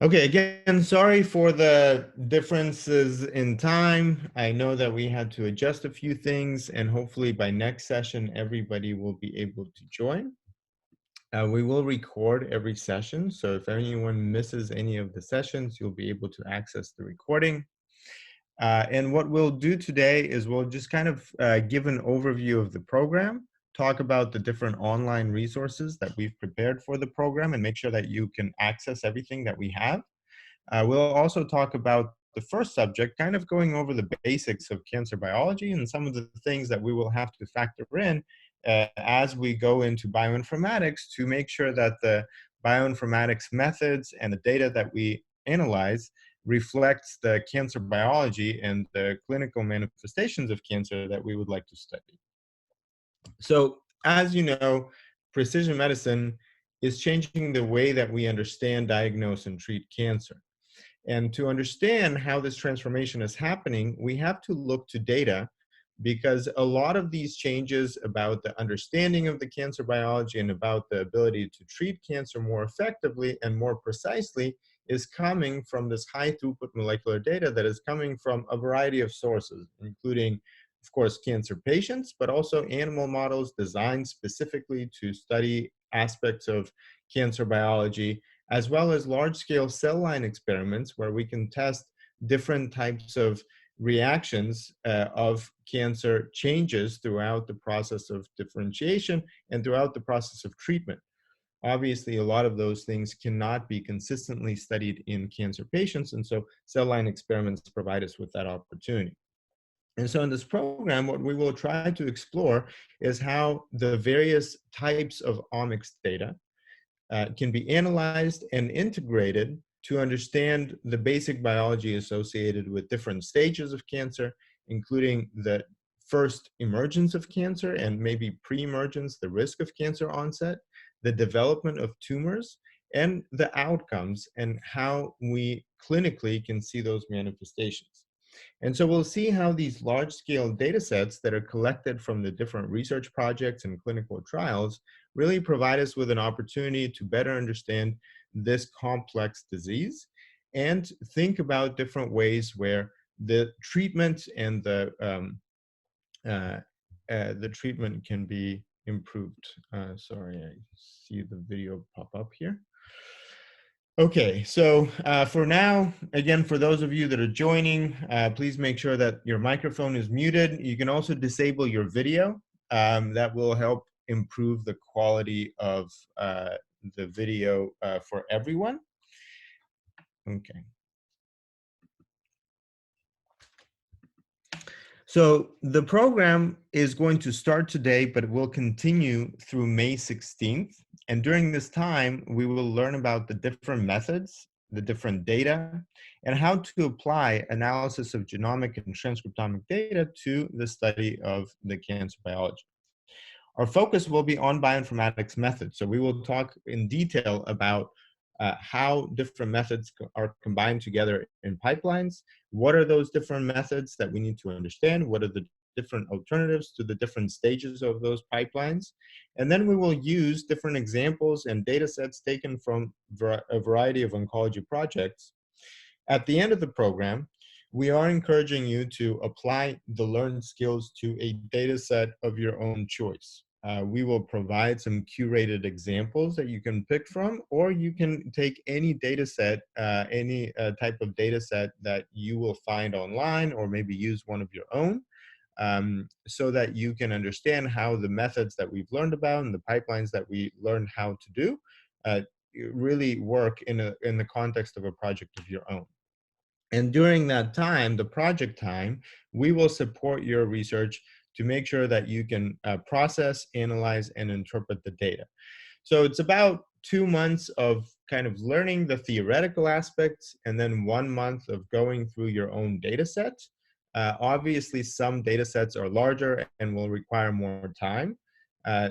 Okay, again, sorry for the differences in time. I know that we had to adjust a few things, and hopefully by next session, everybody will be able to join. We will record every session, so if anyone misses any of the sessions, you'll be able to access the recording. And what we'll do today is we'll just kind of give an overview of the program, talk about the different online resources that we've prepared for the program, and make sure that you can access everything that we have. We'll also talk about the first subject, kind of going over the basics of cancer biology and some of the things that we will have to factor in as we go into bioinformatics to make sure that the bioinformatics methods and the data that we analyze reflects the cancer biology and the clinical manifestations of cancer that we would like to study. So, as you know, precision medicine is changing the way that we understand, diagnose, and treat cancer. And to understand how this transformation is happening, we have to look to data because a lot of these changes about the understanding of the cancer biology and about the ability to treat cancer more effectively and more precisely is coming from this high throughput molecular data that is coming from a variety of sources, including, of course, cancer patients, but also animal models designed specifically to study aspects of cancer biology, as well as large-scale cell line experiments where we can test different types of reactions of cancer changes throughout the process of differentiation and throughout the process of treatment. Obviously, a lot of those things cannot be consistently studied in cancer patients, and so cell line experiments provide us with that opportunity. And so in this program, what we will try to explore is how the various types of omics data can be analyzed and integrated to understand the basic biology associated with different stages of cancer, including the first emergence of cancer and maybe pre-emergence, the risk of cancer onset, the development of tumors, and the outcomes and how we clinically can see those manifestations. And so we'll see how these large-scale data sets that are collected from the different research projects and clinical trials really provide us with an opportunity to better understand this complex disease and think about different ways where the treatment and uh, the treatment can be improved. Sorry, I see the video pop up here. Okay, so for now, again, for those of you that are joining, please make sure that your microphone is muted. You can also disable your video. That will help improve the quality of the video for everyone. Okay. So the program is going to start today, but it will continue through May 16th. And during this time, we will learn about the different methods, the different data, and how to apply analysis of genomic and transcriptomic data to the study of the cancer biology. Our focus will be on bioinformatics methods. So we will talk in detail about how different methods are combined together in pipelines. What are those different methods that we need to understand? What are the different alternatives to the different stages of those pipelines? And then we will use different examples and data sets taken from a variety of oncology projects. At the end of the program, we are encouraging you to apply the learned skills to a data set of your own choice. We will provide some curated examples that you can pick from, or you can take any data set, any type of data set that you will find online, or maybe use one of your own, so that you can understand how the methods that we've learned about and the pipelines that we learned how to do uh, really work in the context of a project of your own. And during that time, the project time, we will support your research to make sure that you can process, analyze, and interpret the data. So it's about 2 months of kind of learning the theoretical aspects and then 1 month of going through your own data set. Obviously, some data sets are larger and will require more time.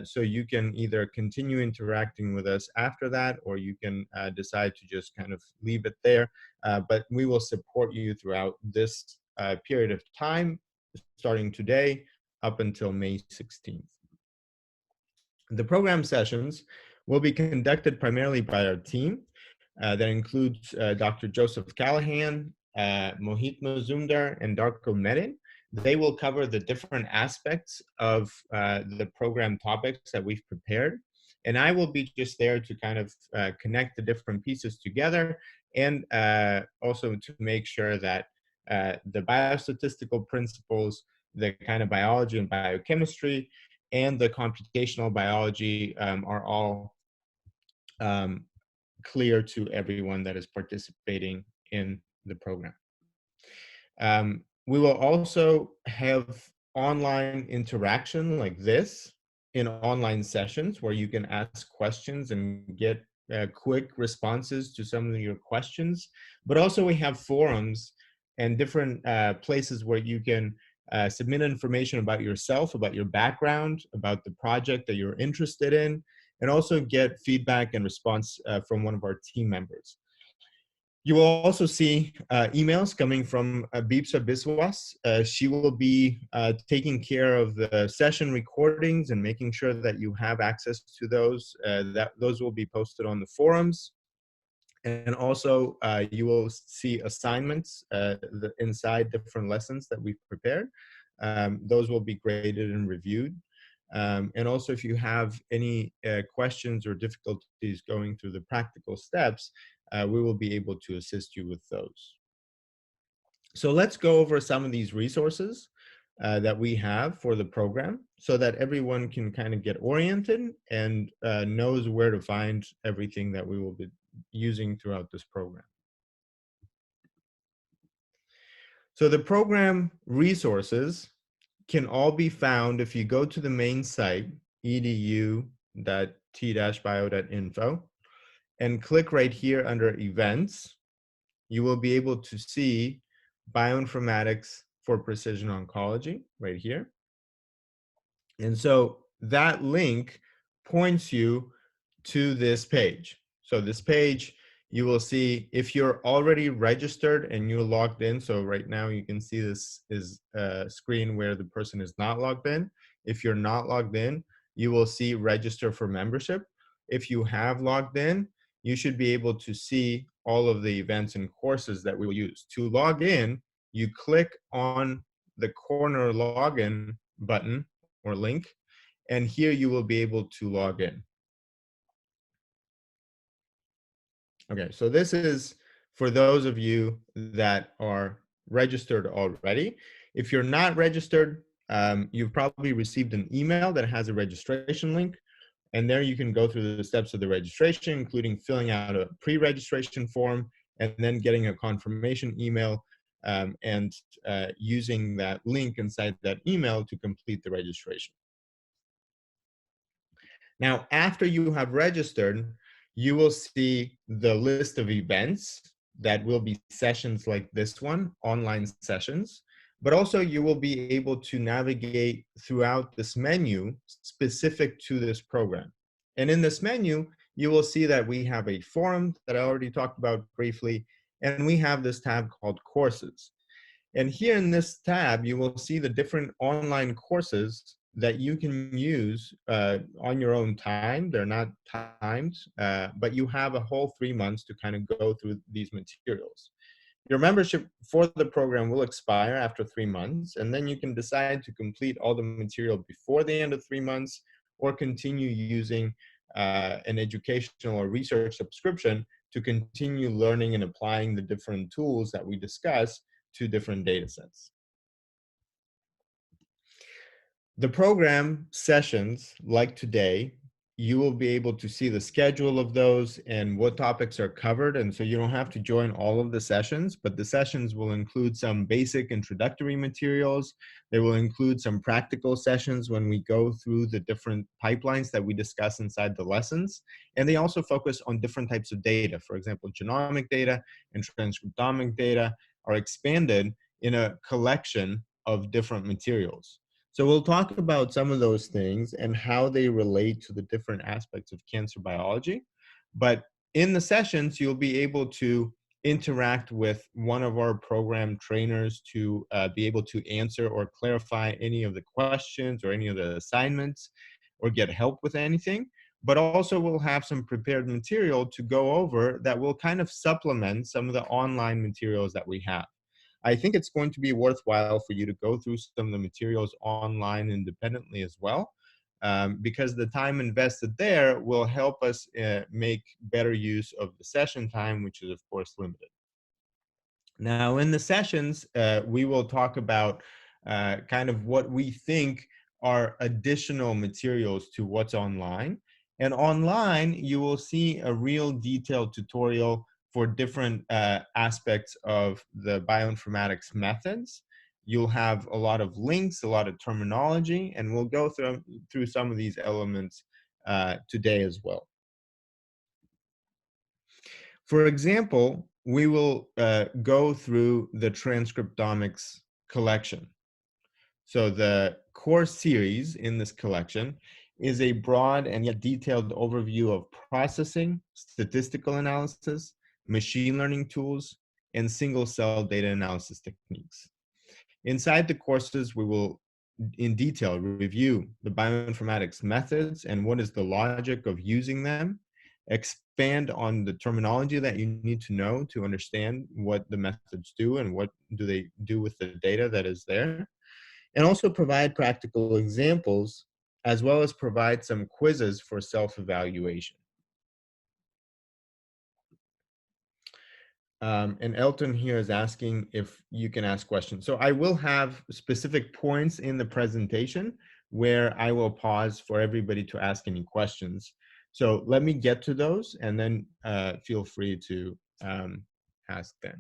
So you can either continue interacting with us after that, or you can decide to just kind of leave it there. But we will support you throughout this period of time, starting today up until May 16th. The program sessions will be conducted primarily by our team. that includes Dr. Joseph Callahan, Mohit Mazumdar, and Darko Medin. They will cover the different aspects of the program topics that we've prepared. And I will be just there to kind of connect the different pieces together, and also to make sure that the biostatistical principles, the kind of biology and biochemistry, and the computational biology are all clear to everyone that is participating in the program. We will also have online interaction like this in online sessions where you can ask questions and get quick responses to some of your questions. But also we have forums and different places where you can submit information about yourself, about your background, about the project that you're interested in, and also get feedback and response from one of our team members. You will also see emails coming from Bipsa Biswas. She will be taking care of the session recordings and making sure that you have access to those. Those will be posted on the forums. And also, you will see assignments inside different lessons that we've prepared. Those will be graded and reviewed. And also, if you have any questions or difficulties going through the practical steps, we will be able to assist you with those. So let's go over some of these resources that we have for the program so that everyone can kind of get oriented and knows where to find everything that we will be using throughout this program. So the program resources can all be found if you go to the main site, edu.t-bio.info, and click right here under events. You will be able to see Bioinformatics for Precision Oncology right here. And so that link points you to this page. So this page, you will see if you're already registered and you're logged in. So right now you can see this is a screen where the person is not logged in. If you're not logged in, you will see register for membership. If you have logged in, you should be able to see all of the events and courses that we will use. To log in, you click on the corner login button or link, and here you will be able to log in. Okay, so this is for those of you that are registered already. If you're not registered, you've probably received an email that has a registration link, and there you can go through the steps of the registration, including filling out a pre-registration form and then getting a confirmation email and using that link inside that email to complete the registration. Now, after you have registered, you will see the list of events that will be sessions like this one, online sessions, but also you will be able to navigate throughout this menu specific to this program. And in this menu, you will see that we have a forum that I already talked about briefly, and we have this tab called courses. And here in this tab, you will see the different online courses that you can use on your own time. They're not timed, but you have a whole 3 months to kind of go through these materials. Your membership for the program will expire after 3 months, and then you can decide to complete all the material before the end of 3 months or continue using an educational or research subscription to continue learning and applying the different tools that we discuss to different data sets. The program sessions, like today, you will be able to see the schedule of those and what topics are covered. And so you don't have to join all of the sessions, but the sessions will include some basic introductory materials. They will include some practical sessions when we go through the different pipelines that we discuss inside the lessons. And they also focus on different types of data. For example, genomic data and transcriptomic data are expanded in a collection of different materials. So we'll talk about some of those things and how they relate to the different aspects of cancer biology. But in the sessions, you'll be able to interact with one of our program trainers to be able to answer or clarify any of the questions or any of the assignments or get help with anything. but also we'll have some prepared material to go over that will kind of supplement some of the online materials that we have. I think it's going to be worthwhile for you to go through some of the materials online independently as well, because the time invested there will help us make better use of the session time, which is of course limited. Now, in the sessions, we will talk about kind of what we think are additional materials to what's online. And online, you will see a real detailed tutorial for different aspects of the bioinformatics methods. You'll have a lot of links, a lot of terminology, and we'll go through some of these elements today as well. For example, we will go through the Transcriptomics Collection. So the core series in this collection is a broad and yet detailed overview of processing, statistical analysis, machine learning tools, and single-cell data analysis techniques. Inside the courses, we will in detail review the bioinformatics methods and what is the logic of using them, expand on the terminology that you need to know to understand what the methods do and what do they do with the data that is there, and also provide practical examples, as well as provide some quizzes for self-evaluation. And Elton here is asking if you can ask questions. So I will have specific points in the presentation where I will pause for everybody to ask any questions. So let me get to those and then feel free to ask them.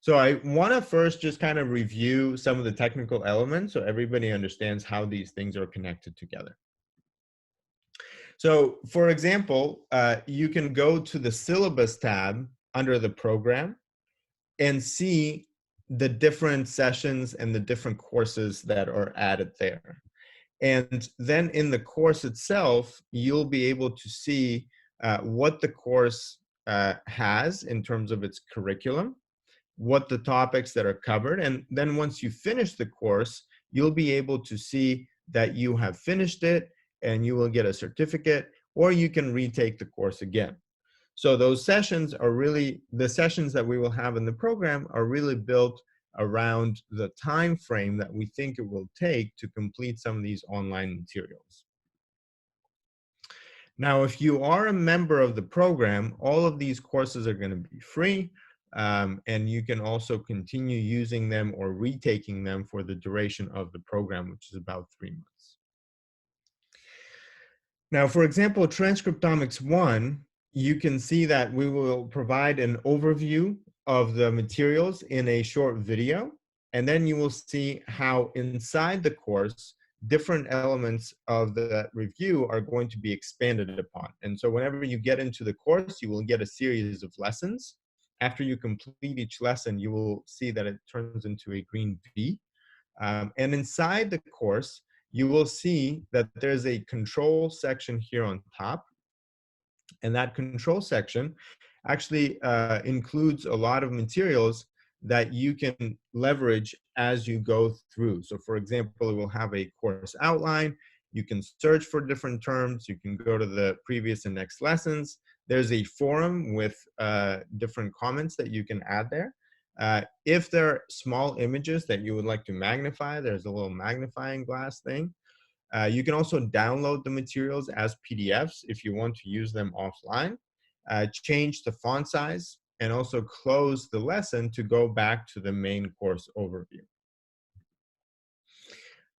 So I want to first just kind of review some of the technical elements so everybody understands how these things are connected together. So for example, you can go to the syllabus tab under the program and see the different sessions and the different courses that are added there. And then in the course itself, you'll be able to see what the course has in terms of its curriculum, what the topics that are covered. And then once you finish the course, you'll be able to see that you have finished it and you will get a certificate, or you can retake the course again. So those sessions are really, the sessions that we will have in the program are really built around the time frame that we think it will take to complete some of these online materials. Now, if you are a member of the program, all of these courses are going to be free, and you can also continue using them or retaking them for the duration of the program, which is about 3 months. Now, for example, Transcriptomics 1, you can see that we will provide an overview of the materials in a short video, and then you will see how inside the course, different elements of the review are going to be expanded upon. And so whenever you get into the course, you will get a series of lessons. After you complete each lesson, you will see that it turns into a green V. And inside the course, you will see that there's a control section here on top. And that control section actually includes a lot of materials that you can leverage as you go through. So for example, it will have a course outline. You can search for different terms. You can go to the previous and next lessons. There's a forum with different comments that you can add there. If there are small images that you would like to magnify, there's a little magnifying glass thing. You can also download the materials as PDFs if you want to use them offline, change the font size, and also close the lesson to go back to the main course overview.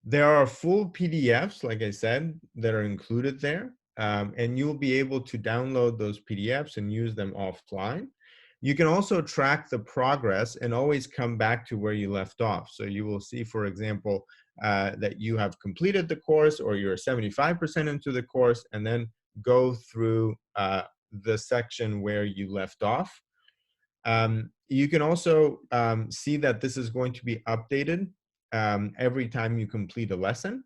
There are full PDFs, like I said, that are included there, and you'll be able to download those PDFs and use them offline. You can also track the progress and always come back to where you left off. So you will see, for example, that you have completed the course or you're 75% into the course, and then go through the section where you left off. You can also see that this is going to be updated every time you complete a lesson.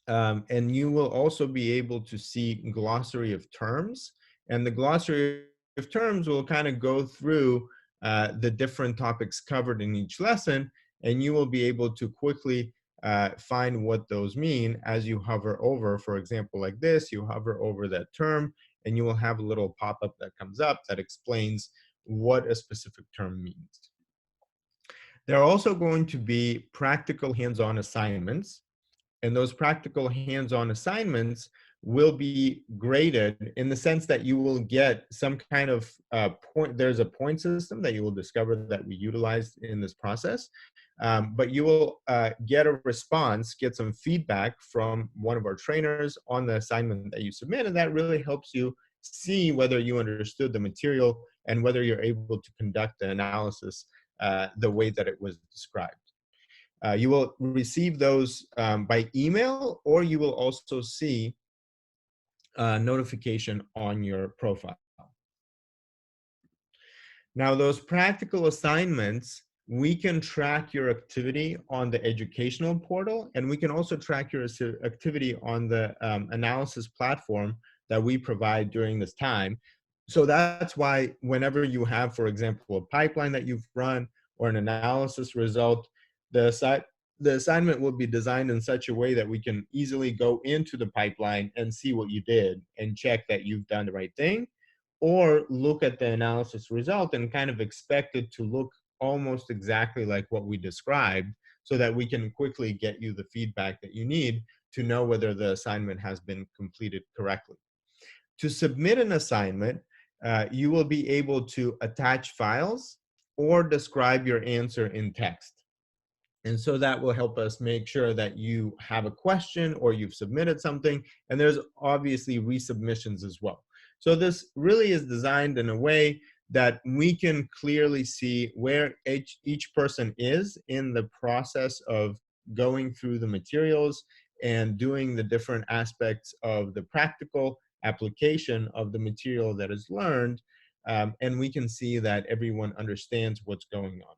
And you will also be able to see glossary of terms. And the glossary of terms will kind of go through the different topics covered in each lesson, and you will be able to quickly find what those mean as you hover over, for example, like this, you hover over that term, and you will have a little pop-up that comes up that explains what a specific term means. There are also going to be practical hands-on assignments, and those practical hands-on assignments will be graded in the sense that you will get some kind of point. There's a point system that you will discover that we utilized in this process, but you will get a response, get some feedback from one of our trainers on the assignment that you submit, and that really helps you see whether you understood the material and whether you're able to conduct the analysis the way that it was described. You will receive those by email, or you will also see a notification on your profile. Now, those practical assignments, we can track your activity on the educational portal, and we can also track your activity on the analysis platform that we provide during this time. So that's why whenever you have, for example, a pipeline that you've run or an analysis result, the assignment will be designed in such a way that we can easily go into the pipeline and see what you did and check that you've done the right thing, or look at the analysis result and kind of expect it to look almost exactly like what we described, so that we can quickly get you the feedback that you need to know whether the assignment has been completed correctly. To submit an assignment, you will be able to attach files or describe your answer in text. And so that will help us make sure that you have a question or you've submitted something, and there's obviously resubmissions as well. So this really is designed in a way that we can clearly see where each person is in the process of going through the materials and doing the different aspects of the practical application of the material that is learned, and we can see that everyone understands what's going on.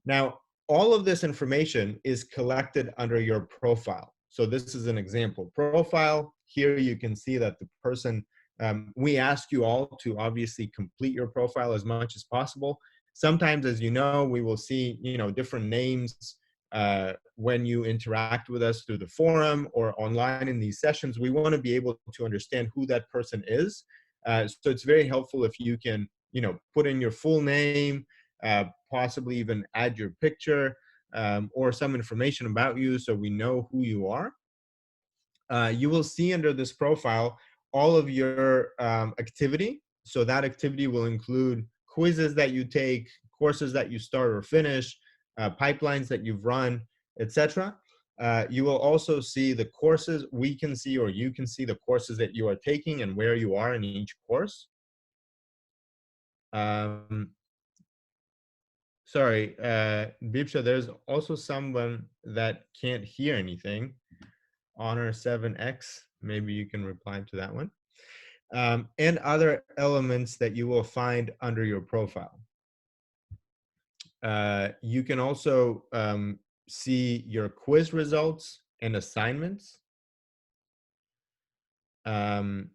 Now, all of this information is collected under your profile. So this is an example profile. Here you can see that the person, we ask you all to obviously complete your profile as much as possible. Sometimes, as you know, we will see, different names when you interact with us through the forum or online in these sessions. We want to be able to understand who that person is. So it's very helpful if you can, put in your full name, possibly even add your picture or some information about you so we know who you are. You will see under this profile all of your activity. So that activity will include quizzes that you take, courses that you start or finish, pipelines that you've run, etc. You will also see the courses we can see, or you can see the courses that you are taking and where you are in each course. Sorry, Bipsha, there's also someone that can't hear anything. Honor 7X, maybe you can reply to that one. And other elements that you will find under your profile. You can also see your quiz results and assignments. Bipsha,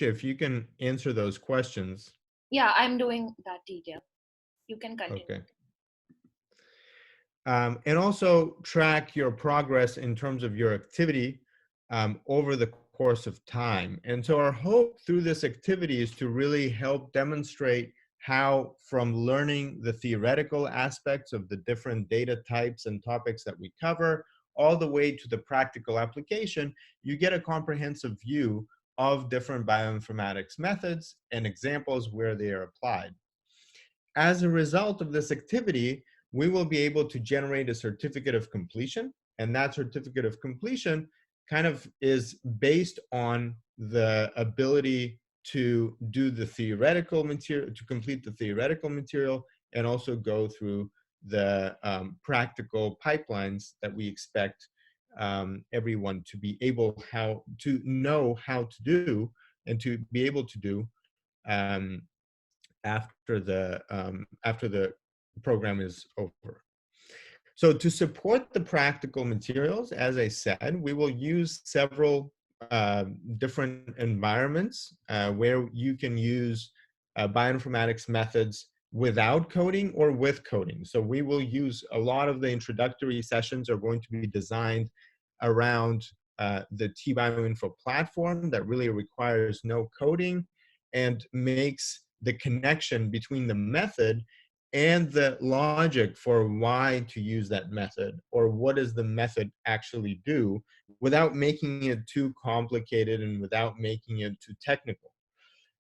if you can answer those questions. Yeah, I'm doing that detail. You can continue. Okay. And also track your progress in terms of your activity over the course of time. And so our hope through this activity is to really help demonstrate how, from learning the theoretical aspects of the different data types and topics that we cover, all the way to the practical application, you get a comprehensive view of different bioinformatics methods and examples where they are applied. As a result of this activity, we will be able to generate a certificate of completion, and that certificate of completion kind of is based on the ability to do the theoretical material, to complete the theoretical material, and also go through the practical pipelines that we expect everyone to be able to know how to do and to be able to do after the program is over. So to support the practical materials, as I said, we will use several different environments where you can use bioinformatics methods without coding or with coding. So we will use a lot of the introductory sessions are going to be designed around the T-Bioinfo platform that really requires no coding and makes the connection between the method and the logic for why to use that method, or what does the method actually do, without making it too complicated and without making it too technical.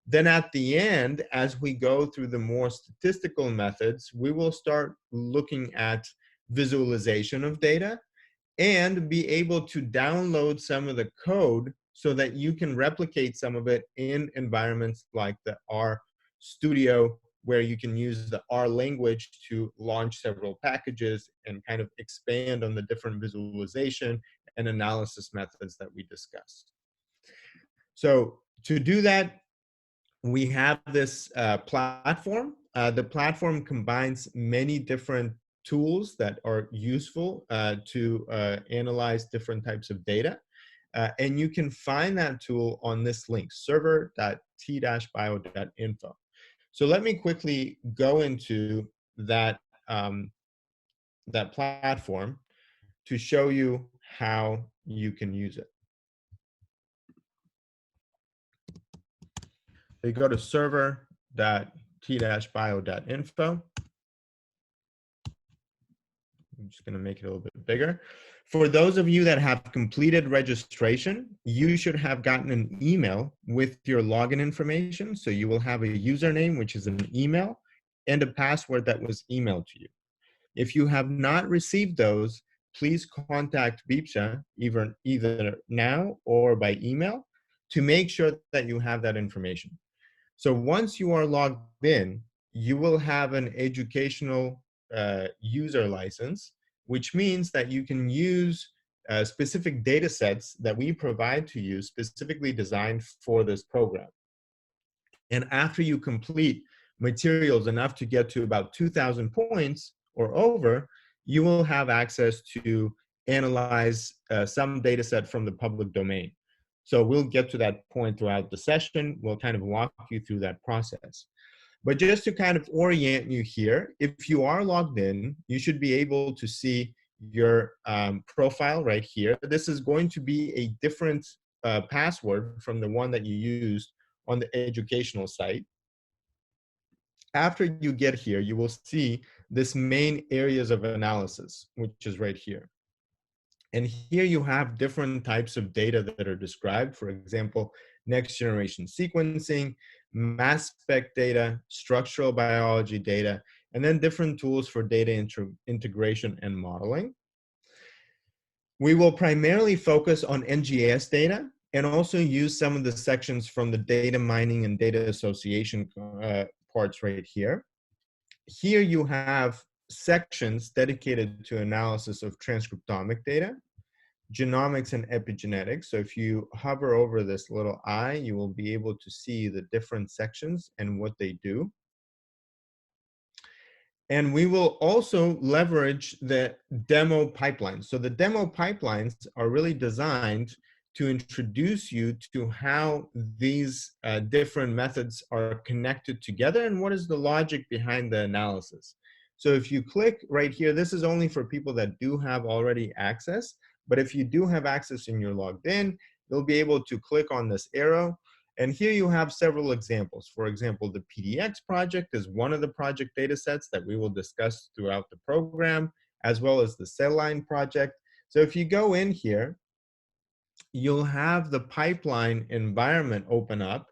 Then at the end, as we go through the more statistical methods, we will start looking at visualization of data and be able to download some of the code so that you can replicate some of it in environments like the R Studio, where you can use the R language to launch several packages and kind of expand on the different visualization and analysis methods that we discussed. So to do that, we have this platform. The platform combines many different tools that are useful to analyze different types of data. And you can find that tool on this link, server.t-bio.info. So let me quickly go into that, that platform to show you how you can use it. So you go to server.t-bio.info. I'm just going to make it a little bit bigger. For those of you that have completed registration, you should have gotten an email with your login information. So you will have a username, which is an email, and a password that was emailed to you. If you have not received those, please contact Beepsha either now or by email to make sure that you have that information. So once you are logged in, you will have an educational user license, which means that you can use specific data sets that we provide to you specifically designed for this program. And after you complete materials enough to get to about 2,000 points or over, you will have access to analyze some data set from the public domain. So we'll get to that point throughout the session. We'll kind of walk you through that process. But just to kind of orient you here, if you are logged in, you should be able to see your profile right here. This is going to be a different password from the one that you used on the educational site. After you get here, you will see this main areas of analysis, which is right here. And here you have different types of data that are described. For example, next generation sequencing, mass spec data, structural biology data, and then different tools for data integration and modeling. We will primarily focus on NGS data and also use some of the sections from the data mining and data association parts right here. Here you have sections dedicated to analysis of transcriptomic data, genomics and epigenetics. So if you hover over this little eye, you will be able to see the different sections and what they do. And we will also leverage the demo pipelines. So the demo pipelines are really designed to introduce you to how these different methods are connected together and what is the logic behind the analysis. So if you click right here, this is only for people that do have already access. But if you do have access and you're logged in, you'll be able to click on this arrow. And here you have several examples. For example, the PDX project is one of the project data sets that we will discuss throughout the program, as well as the cell line project. So if you go in here, you'll have the pipeline environment open up,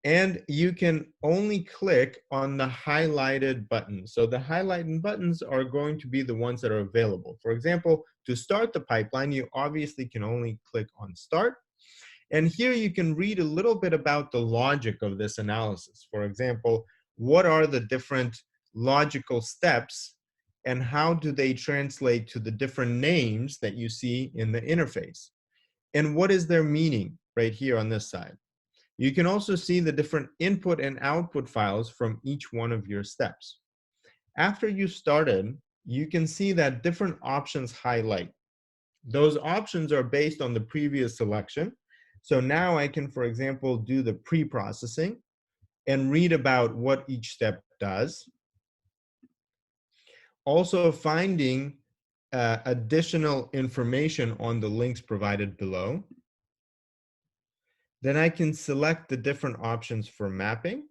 and you can only click on the highlighted buttons. So the highlighted buttons are going to be the ones that are available. For example, to start the pipeline, you obviously can only click on start. And here you can read a little bit about the logic of this analysis. For example, what are the different logical steps and how do they translate to the different names that you see in the interface? And what is their meaning right here on this side? You can also see the different input and output files from each one of your steps. After you started, you can see that different options highlight. Those options are based on the previous selection. So now I can, for example, do the pre-processing and read about what each step does. also finding additional information on the links provided below. Then I can select the different options for mapping.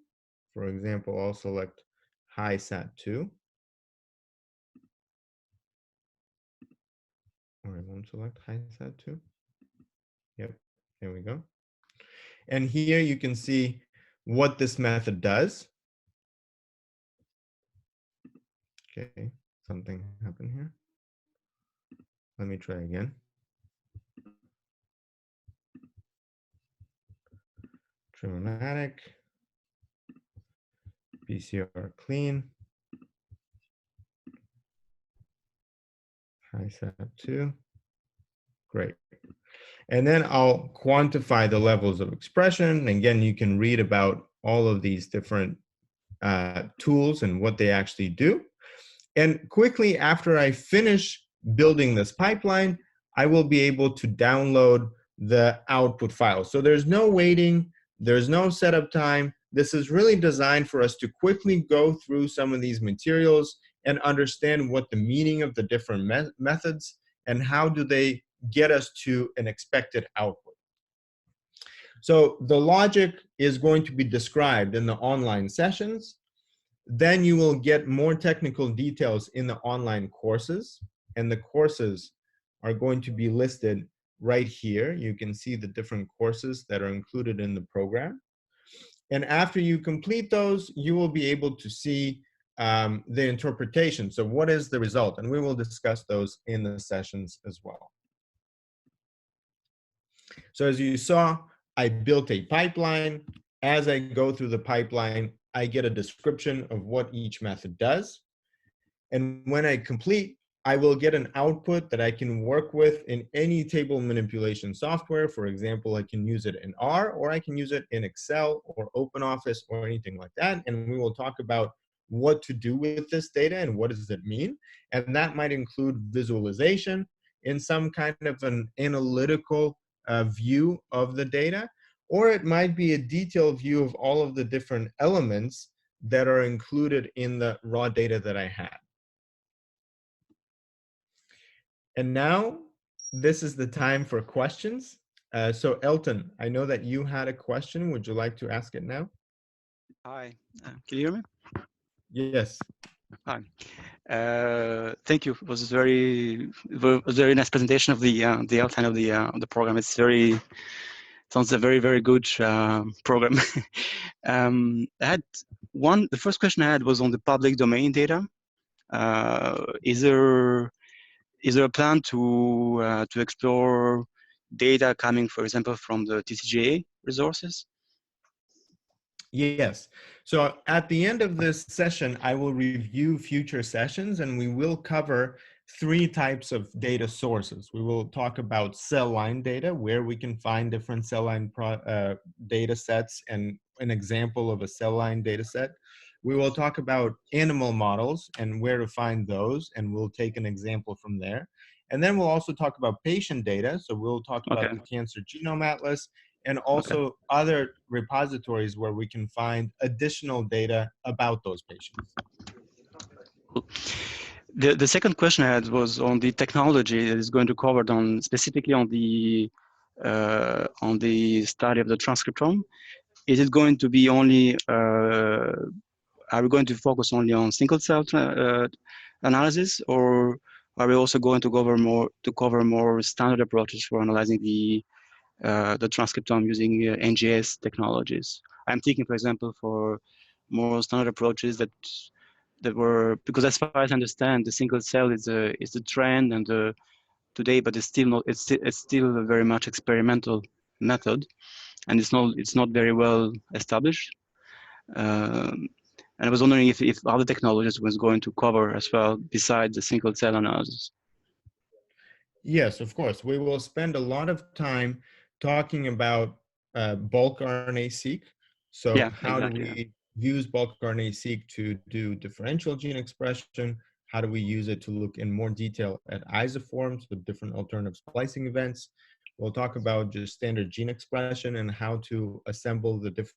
For example, I'll select high SAT2. Or I won't select high SAT2. Yep, there we go. And here you can see what this method does. Okay, something happened here. Let me try again. Trimomatic, PCR clean, high SAT2. Great. And then I'll quantify the levels of expression. Again, you can read about all of these different tools and what they actually do. And quickly after I finish building this pipeline, I will be able to download the output file. So there's no waiting, there's no setup time. This is really designed for us to quickly go through some of these materials and understand what the meaning of the different methods and how do they get us to an expected output. So the logic is going to be described in the online sessions. Then you will get more technical details in the online courses, and the courses are going to be listed right here. You can see the different courses that are included in the program. And after you complete those, you will be able to see the interpretation. So what is the result? And we will discuss those in the sessions as well. So as you saw, I built a pipeline. As I go through the pipeline, I get a description of what each method does. And when I complete, I will get an output that I can work with in any table manipulation software. For example, I can use it in R, or I can use it in Excel or OpenOffice or anything like that. And we will talk about what to do with this data and what does it mean. And that might include visualization in some kind of an analytical view of the data, or it might be a detailed view of all of the different elements that are included in the raw data that I had. And now this is the time for questions. So Elton, I know that you had a question. Would you like to ask it now? Hi, can you hear me? Yes. Hi. Thank you. It was very nice presentation of the outline of the program. It's sounds a very good program. I had the first question I had was on the public domain data. Is there a plan to explore data coming, for example, from the TCGA resources? Yes. So at the end of this session, I will review future sessions, and we will cover 3 types of data sources. We will talk about cell line data, where we can find different cell line data sets and an example of a cell line data set. We will talk about animal models and where to find those, and we'll take an example from there. And then we'll also talk about patient data. So we'll talk about the Cancer Genome Atlas and also other repositories where we can find additional data about those patients. The second question I had was on the technology that is going to cover specifically on the study of the transcriptome. Is it going to be only are we going to focus only on single cell analysis, or are we also going to cover more standard approaches for analyzing the transcriptome using NGS technologies? I'm thinking, for example, for more standard approaches that were, because as far as I understand, the single cell is the trend and today, but it's still a very much experimental method, and it's not very well established. And I was wondering if other technologies was going to cover as well besides the single cell analysis. Yes, of course. We will spend a lot of time talking about bulk RNA-seq. So Yeah, how exactly, do we use bulk RNA-seq to do differential gene expression? How do we use it to look in more detail at isoforms with different alternative splicing events? We'll talk about just standard gene expression and how to assemble the different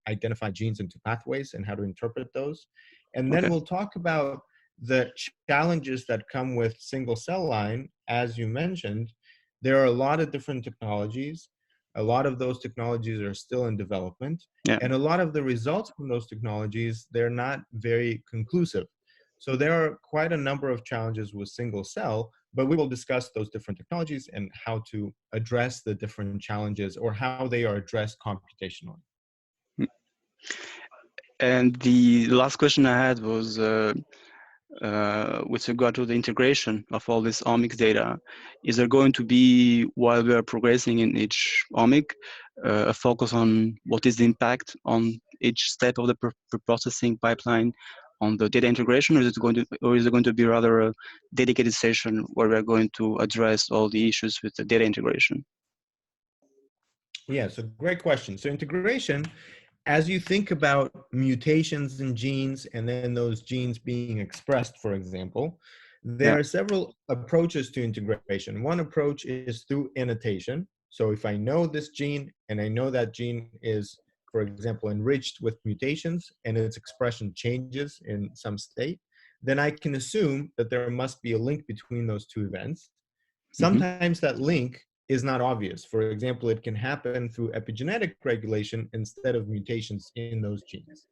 identified genes into pathways and how to interpret those. And then we'll talk about the challenges that come with single cell line, as you mentioned, there are a lot of different technologies. A lot of those technologies are still in development. Yeah. And a lot of the results from those technologies, they're not very conclusive. So there are quite a number of challenges with single cell, but we will discuss those different technologies and how to address the different challenges or how they are addressed computationally. And the last question I had was with regard to the integration of all this omics data. Is there going to be, while we are progressing in each omic, a focus on what is the impact on each step of the processing pipeline on the data integration, or is it going to be rather a dedicated session where we are going to address all the issues with the data integration? Yeah, so great question. So integration, as you think about mutations in genes and then those genes being expressed, for example, there Yeah. are several approaches to integration. One approach is through annotation. So if I know this gene and I know that gene is, for example, enriched with mutations and its expression changes in some state, then I can assume that there must be a link between those two events. Sometimes that link is not obvious. For example, it can happen through epigenetic regulation instead of mutations in those genes.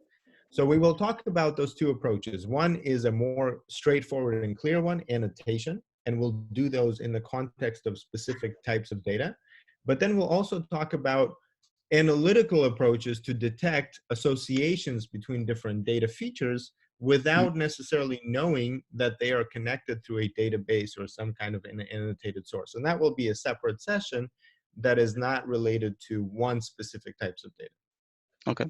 So we will talk about those two approaches. One is a more straightforward and clear one, annotation, and we'll do those in the context of specific types of data. But then we'll also talk about analytical approaches to detect associations between different data features without necessarily knowing that they are connected through a database or some kind of an annotated source. And that will be a separate session that is not related to one specific types of data. Okay.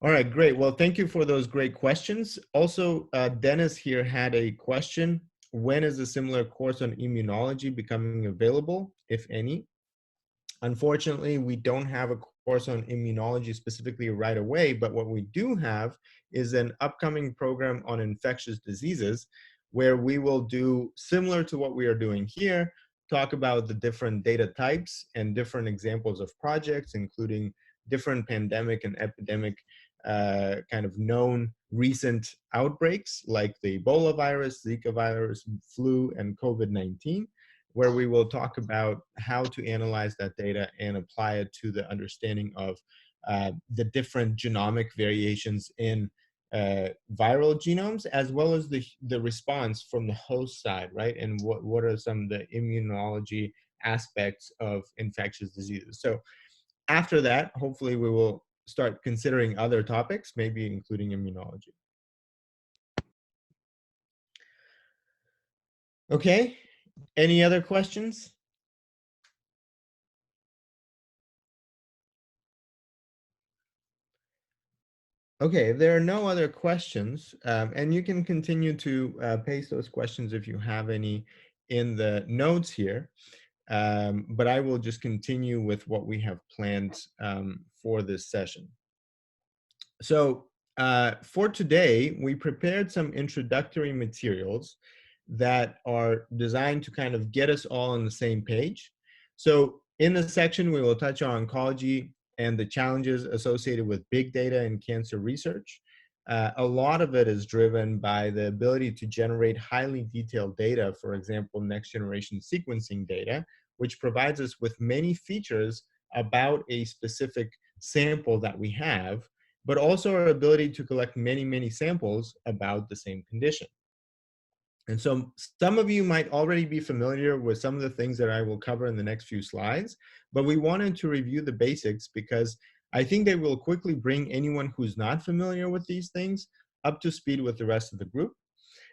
All right, great. Well, thank you for those great questions. Also, Dennis here had a question. When is a similar course on immunology becoming available, if any? Unfortunately, we don't have a course on immunology specifically right away, but what we do have is an upcoming program on infectious diseases where we will do similar to what we are doing here, talk about the different data types and different examples of projects, including different pandemic and epidemic kind of known recent outbreaks like the Ebola virus, Zika virus, flu, and COVID-19, where we will talk about how to analyze that data and apply it to the understanding of the different genomic variations in viral genomes, as well as the response from the host side, right? And what are some of the immunology aspects of infectious diseases. So after that, hopefully we will start considering other topics, maybe including immunology. Okay, any other questions? Okay, if there are no other questions, and you can continue to paste those questions if you have any in the notes here, but I will just continue with what we have planned for this session. So for today, we prepared some introductory materials that are designed to kind of get us all on the same page. So in this section, we will touch on oncology and the challenges associated with big data in cancer research. A lot of it is driven by the ability to generate highly detailed data, for example, next generation sequencing data, which provides us with many features about a specific sample that we have, but also our ability to collect many, many samples about the same condition. And so some of you might already be familiar with some of the things that I will cover in the next few slides, but we wanted to review the basics because I think they will quickly bring anyone who's not familiar with these things up to speed with the rest of the group.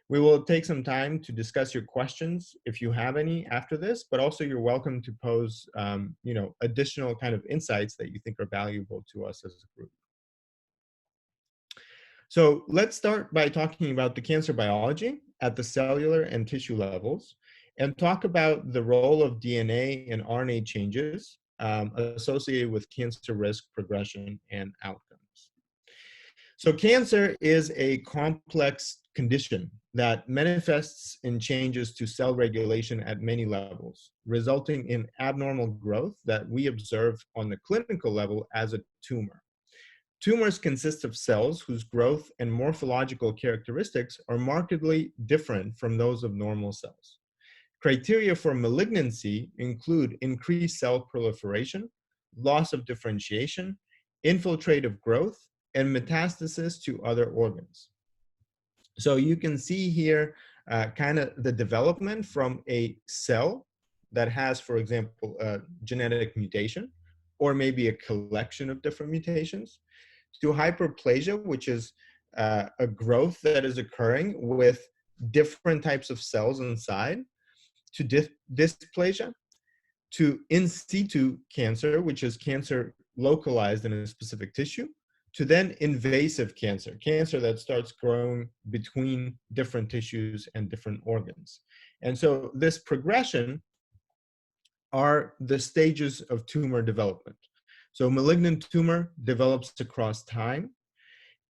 We will take some time to discuss your questions if you have any after this, but also you're welcome to pose additional kind of insights that you think are valuable to us as a group. So let's start by talking about the cancer biology at the cellular and tissue levels and talk about the role of DNA and RNA changes associated with cancer risk, progression, and outcomes. So cancer is a complex condition that manifests in changes to cell regulation at many levels, resulting in abnormal growth that we observe on the clinical level as a tumor. Tumors consist of cells whose growth and morphological characteristics are markedly different from those of normal cells. Criteria for malignancy include increased cell proliferation, loss of differentiation, infiltrative growth, and metastasis to other organs. So you can see here kind of the development from a cell that has, for example, a genetic mutation, or maybe a collection of different mutations, to hyperplasia, which is a growth that is occurring with different types of cells inside, to dysplasia, to in situ cancer, which is cancer localized in a specific tissue, to then invasive cancer, cancer that starts growing between different tissues and different organs. And so this progression are the stages of tumor development. So malignant tumor develops across time,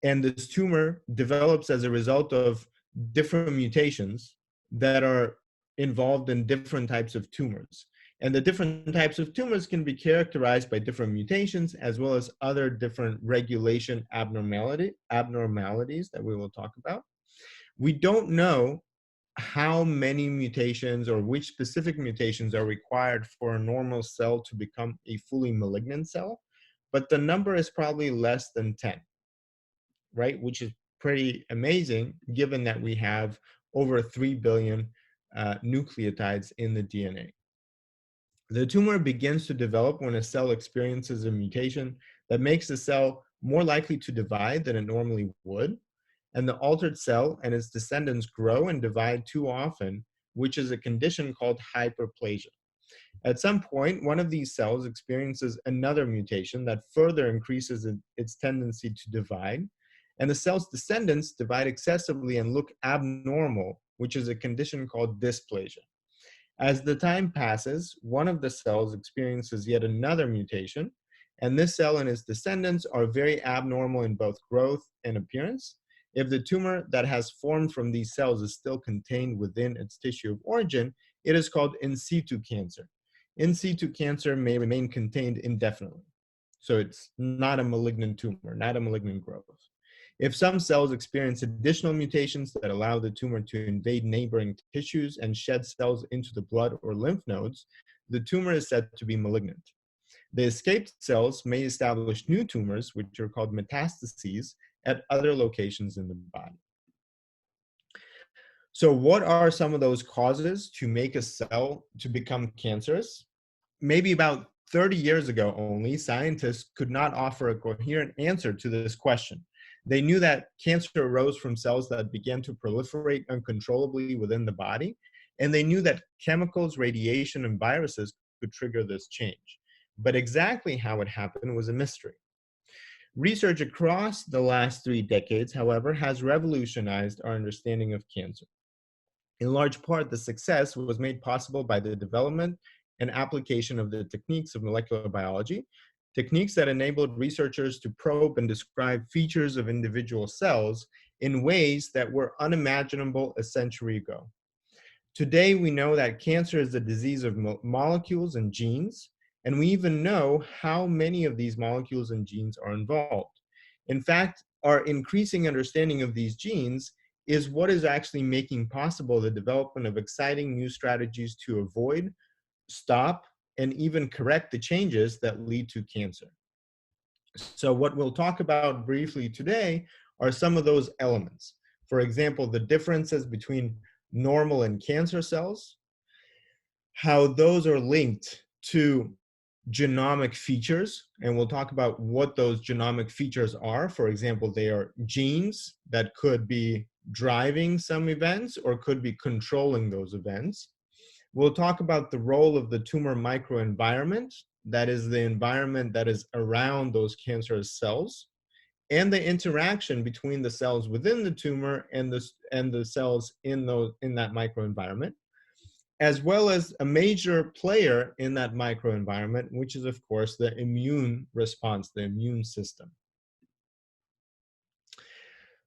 and this tumor develops as a result of different mutations that are involved in different types of tumors. And the different types of tumors can be characterized by different mutations, as well as other different regulation abnormalities that we will talk about. We don't know how many mutations or which specific mutations are required for a normal cell to become a fully malignant cell, but the number is probably less than 10, right? Which is pretty amazing given that we have over 3 billion nucleotides in the DNA. The tumor begins to develop when a cell experiences a mutation that makes the cell more likely to divide than it normally would, and the altered cell and its descendants grow and divide too often, which is a condition called hyperplasia. At some point, one of these cells experiences another mutation that further increases its tendency to divide, and the cell's descendants divide excessively and look abnormal, which is a condition called dysplasia. As the time passes, one of the cells experiences yet another mutation, and this cell and its descendants are very abnormal in both growth and appearance. If the tumor that has formed from these cells is still contained within its tissue of origin, it is called in situ cancer. In situ cancer may remain contained indefinitely. So it's not a malignant tumor, not a malignant growth. If some cells experience additional mutations that allow the tumor to invade neighboring tissues and shed cells into the blood or lymph nodes, the tumor is said to be malignant. The escaped cells may establish new tumors, which are called metastases, at other locations in the body. So what are some of those causes to make a cell to become cancerous? Maybe about 30 years ago only, scientists could not offer a coherent answer to this question. They knew that cancer arose from cells that began to proliferate uncontrollably within the body, and they knew that chemicals, radiation, and viruses could trigger this change. But exactly how it happened was a mystery. Research across the last 3 decades, however, has revolutionized our understanding of cancer. In large part, the success was made possible by the development and application of the techniques of molecular biology, techniques that enabled researchers to probe and describe features of individual cells in ways that were unimaginable a century ago. Today, we know that cancer is a disease of molecules and genes, and we even know how many of these molecules and genes are involved. In fact, our increasing understanding of these genes is what is actually making possible the development of exciting new strategies to avoid, stop, and even correct the changes that lead to cancer. So what we'll talk about briefly today are some of those elements. For example, the differences between normal and cancer cells, how those are linked to genomic features, and we'll talk about what those genomic features are. For example, they are genes that could be driving some events or could be controlling those events. We'll talk about the role of the tumor microenvironment, that is the environment that is around those cancerous cells, and the interaction between the cells within the tumor and the cells in that microenvironment, as well as a major player in that microenvironment, which is, of course, the immune response, the immune system.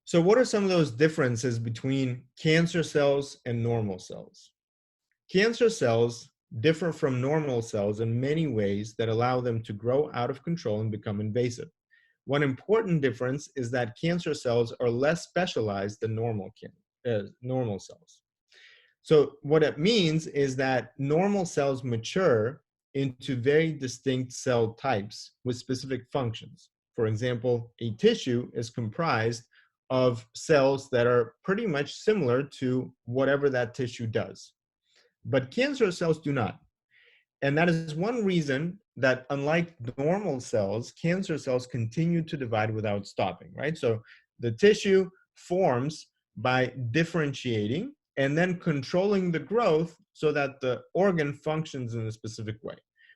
So what are some of those differences between cancer cells and normal cells? Cancer cells differ from normal cells in many ways that allow them to grow out of control and become invasive. One important difference is that cancer cells are less specialized than normal cells. So what it means is that normal cells mature into very distinct cell types with specific functions. For example, a tissue is comprised of cells that are pretty much similar to whatever that tissue does. But cancer cells do not. And that is one reason that, unlike normal cells, cancer cells continue to divide without stopping, right? So the tissue forms by differentiating and then controlling the growth so that the organ functions in a specific way.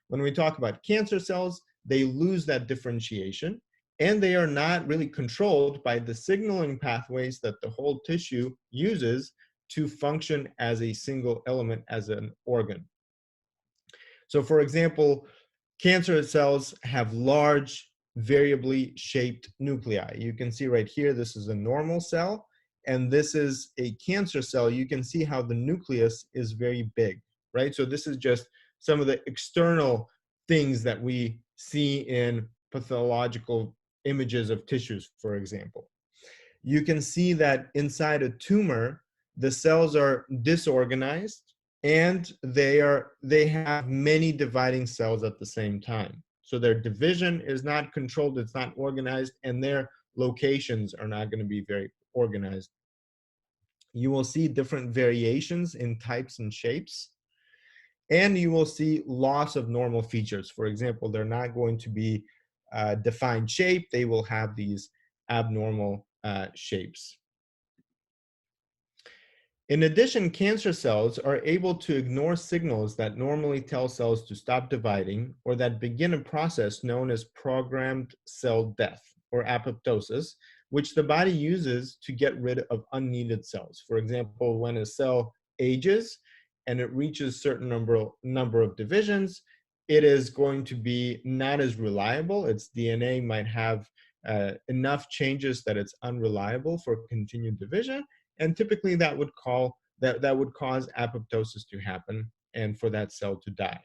When we talk about cancer cells, they lose that differentiation, and they are not really controlled by the signaling pathways that the whole tissue uses to function as a single element, as an organ. So for example, cancer cells have large, variably shaped nuclei. You can see right here, this is a normal cell, and this is a cancer cell. You can see how the nucleus is very big, right? So this is just some of the external things that we see in pathological images of tissues, for example. You can see that inside a tumor, the cells are disorganized, and they have many dividing cells at the same time. So their division is not controlled, it's not organized, and their locations are not going to be very organized. You will see different variations in types and shapes, and you will see loss of normal features. For example, they're not going to be defined shape, they will have these abnormal shapes. In addition, cancer cells are able to ignore signals that normally tell cells to stop dividing, or that begin a process known as programmed cell death, or apoptosis, which the body uses to get rid of unneeded cells. For example, when a cell ages and it reaches a certain number of divisions, it is going to be not as reliable. Its DNA might have enough changes that it's unreliable for continued division. And typically that would cause apoptosis to happen and for that cell to die.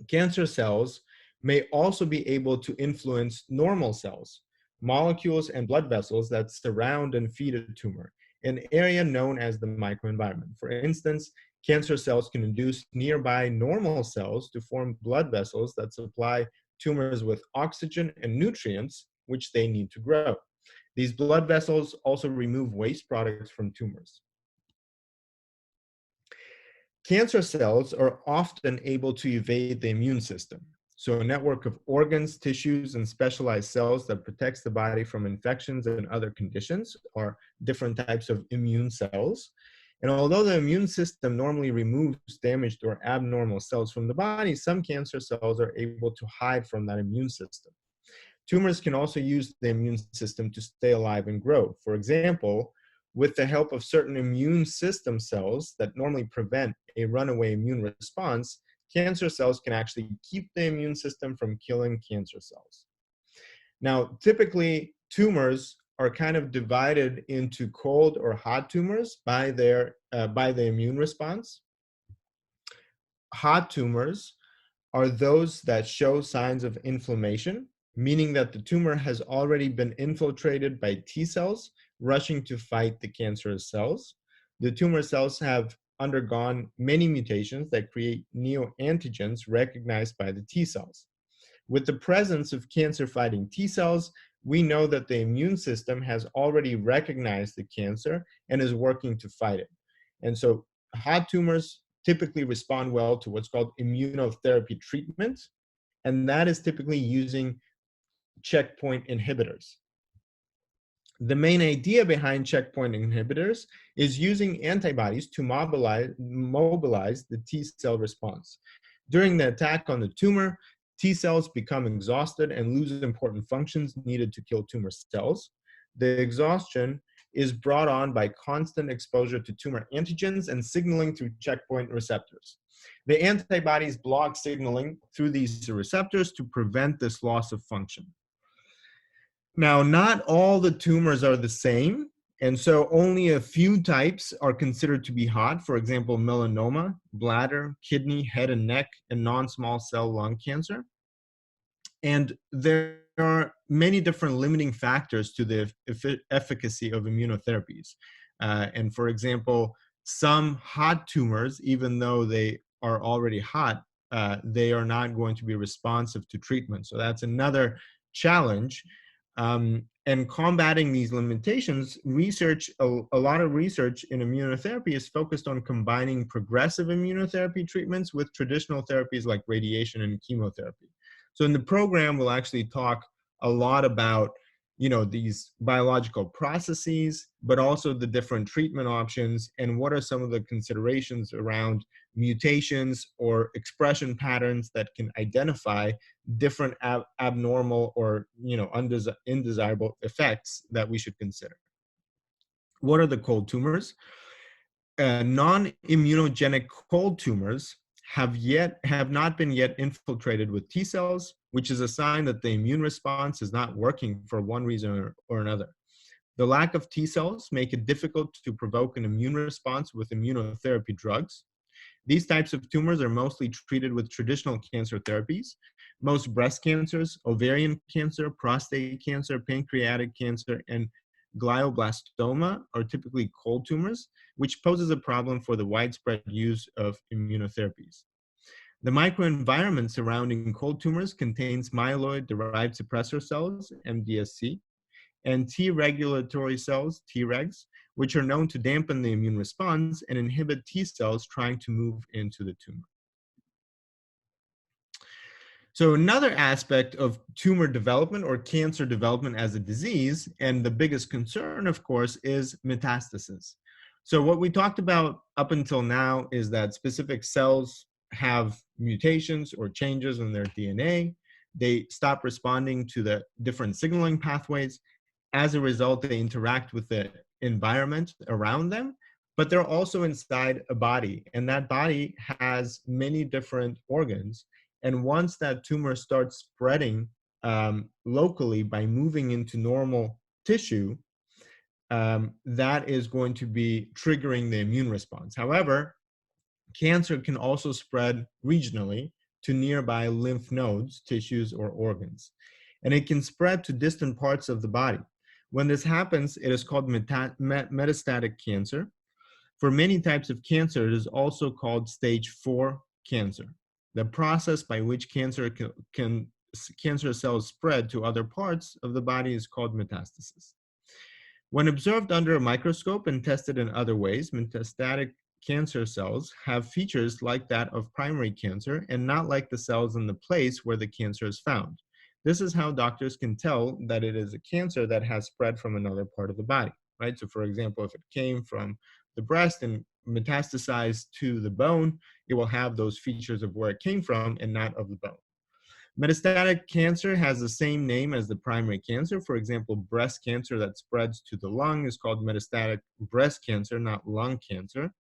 Cancer cells may also be able to influence normal cells, molecules and blood vessels that surround and feed a tumor, an area known as the microenvironment. For instance, cancer cells can induce nearby normal cells to form blood vessels that supply tumors with oxygen and nutrients which they need to grow. These blood vessels also remove waste products from tumors. Cancer cells are often able to evade the immune system. So a network of organs, tissues, and specialized cells that protects the body from infections and other conditions are different types of immune cells. And although the immune system normally removes damaged or abnormal cells from the body, some cancer cells are able to hide from that immune system. Tumors can also use the immune system to stay alive and grow. For example, with the help of certain immune system cells that normally prevent a runaway immune response, cancer cells can actually keep the immune system from killing cancer cells. Now, typically, tumors are kind of divided into cold or hot tumors by the immune response. Hot tumors are those that show signs of inflammation, meaning that the tumor has already been infiltrated by T cells rushing to fight the cancerous cells. The tumor cells have undergone many mutations that create neoantigens recognized by the T cells. With the presence of cancer-fighting T cells, we know that the immune system has already recognized the cancer and is working to fight it. And so hot tumors typically respond well to what's called immunotherapy treatment, and that is typically using checkpoint inhibitors. The main idea behind checkpoint inhibitors is using antibodies to mobilize the T cell response. During the attack on the tumor, T cells become exhausted and lose important functions needed to kill tumor cells. The exhaustion is brought on by constant exposure to tumor antigens and signaling through checkpoint receptors. The antibodies block signaling through these receptors to prevent this loss of function. Now, not all the tumors are the same, and so only a few types are considered to be hot. For example, melanoma, bladder, kidney, head and neck, and non-small cell lung cancer. And there are many different limiting factors to the efficacy of immunotherapies. And for example, some hot tumors, even though they are already hot, they are not going to be responsive to treatment. So that's another challenge. And combating these limitations, a lot of research in immunotherapy is focused on combining progressive immunotherapy treatments with traditional therapies like radiation and chemotherapy. So in the program, we'll actually talk a lot about, these biological processes, but also the different treatment options and what are some of the considerations around mutations or expression patterns that can identify different abnormal or, undesirable effects that we should consider. What are the cold tumors? Non-immunogenic cold tumors have not been yet infiltrated with T cells, which is a sign that the immune response is not working for one reason or another. The lack of T cells make it difficult to provoke an immune response with immunotherapy drugs. These types of tumors are mostly treated with traditional cancer therapies. Most breast cancers, ovarian cancer, prostate cancer, pancreatic cancer, and glioblastoma are typically cold tumors, which poses a problem for the widespread use of immunotherapies. The microenvironment surrounding cold tumors contains myeloid-derived suppressor cells, MDSC, and T regulatory cells, Tregs, which are known to dampen the immune response and inhibit T cells trying to move into the tumor. So another aspect of tumor development or cancer development as a disease, and the biggest concern, of course, is metastasis. So what we talked about up until now is that specific cells have mutations or changes in their DNA. They stop responding to the different signaling pathways. As a result, they interact with the environment around them, but they're also inside a body, and that body has many different organs. And once that tumor starts spreading locally by moving into normal tissue, that is going to be triggering the immune response. However, cancer can also spread regionally to nearby lymph nodes, tissues, or organs. And it can spread to distant parts of the body. When this happens, it is called metastatic cancer. For many types of cancer, it is also called stage 4 cancer. The process by which cancer cells spread to other parts of the body is called metastasis. When observed under a microscope and tested in other ways, metastatic cancer cells have features like that of primary cancer and not like the cells in the place where the cancer is found. This is how doctors can tell that it is a cancer that has spread from another part of the body, right? So for example, if it came from the breast and metastasized to the bone, it will have those features of where it came from and not of the bone. Metastatic cancer has the same name as the primary cancer. For example, breast cancer that spreads to the lung is called metastatic breast cancer, not lung cancer.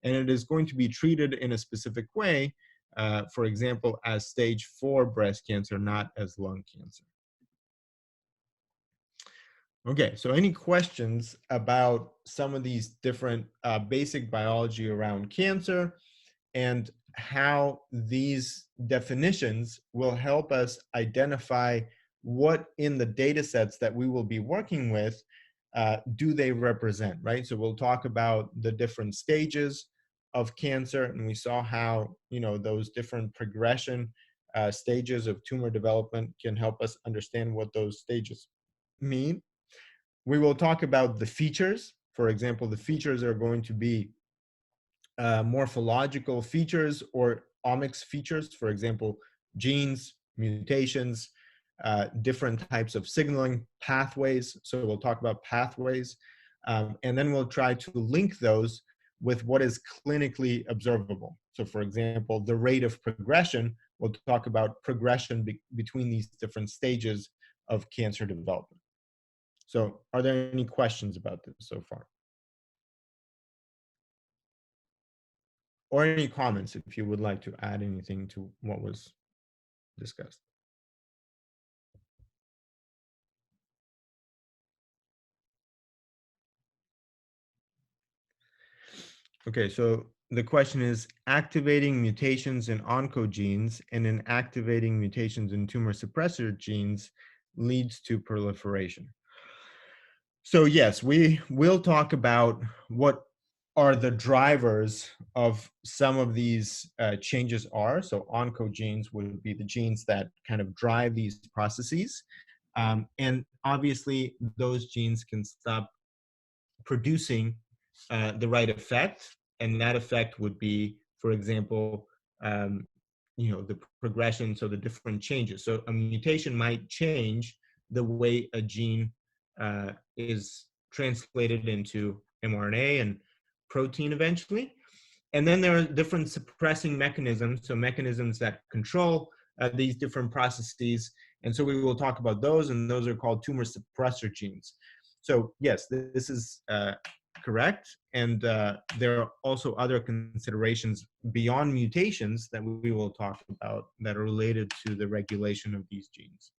And it is going to be treated in a specific way, for example, as stage 4 breast cancer, not as lung cancer. Okay, so any questions about some of these different basic biology around cancer and how these definitions will help us identify what in the data sets that we will be working with do they represent, right? So we'll talk about the different stages of cancer, and we saw how, those different progression stages of tumor development can help us understand what those stages mean. We will talk about the features. For example, the features are going to be morphological features or omics features, for example, genes, mutations, different types of signaling pathways. So we'll talk about pathways, and then we'll try to link those with what is clinically observable. So for example, the rate of progression, we'll talk about progression between these different stages of cancer development. So are there any questions about this so far? Or any comments if you would like to add anything to what was discussed. Okay, so the question is activating mutations in oncogenes and in activating mutations in tumor suppressor genes leads to proliferation. So yes, we will talk about what are the drivers of some of these changes are. So oncogenes would be the genes that kind of drive these processes. And obviously those genes can stop producing the right effect, and that effect would be, for example, um, the progression, so the different changes. So a mutation might change the way a gene is translated into mRNA and protein eventually. And then there are different suppressing mechanisms, so mechanisms that control these different processes. And so we will talk about those, and those are called tumor suppressor genes. So yes, this is correct. And there are also other considerations beyond mutations that we will talk about that are related to the regulation of these genes.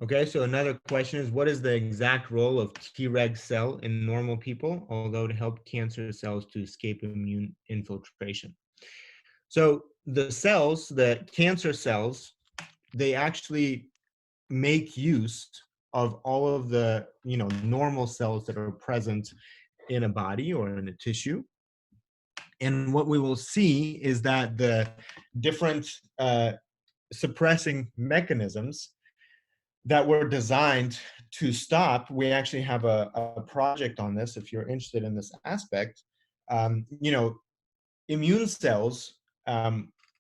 Okay, so another question is, what is the exact role of Treg cell in normal people, although to help cancer cells to escape immune infiltration? So the cells, the cancer cells, they actually make use of all of the normal cells that are present in a body or in a tissue. And what we will see is that the different suppressing mechanisms that were designed to stop, we actually have a project on this if you're interested in this aspect. Immune cells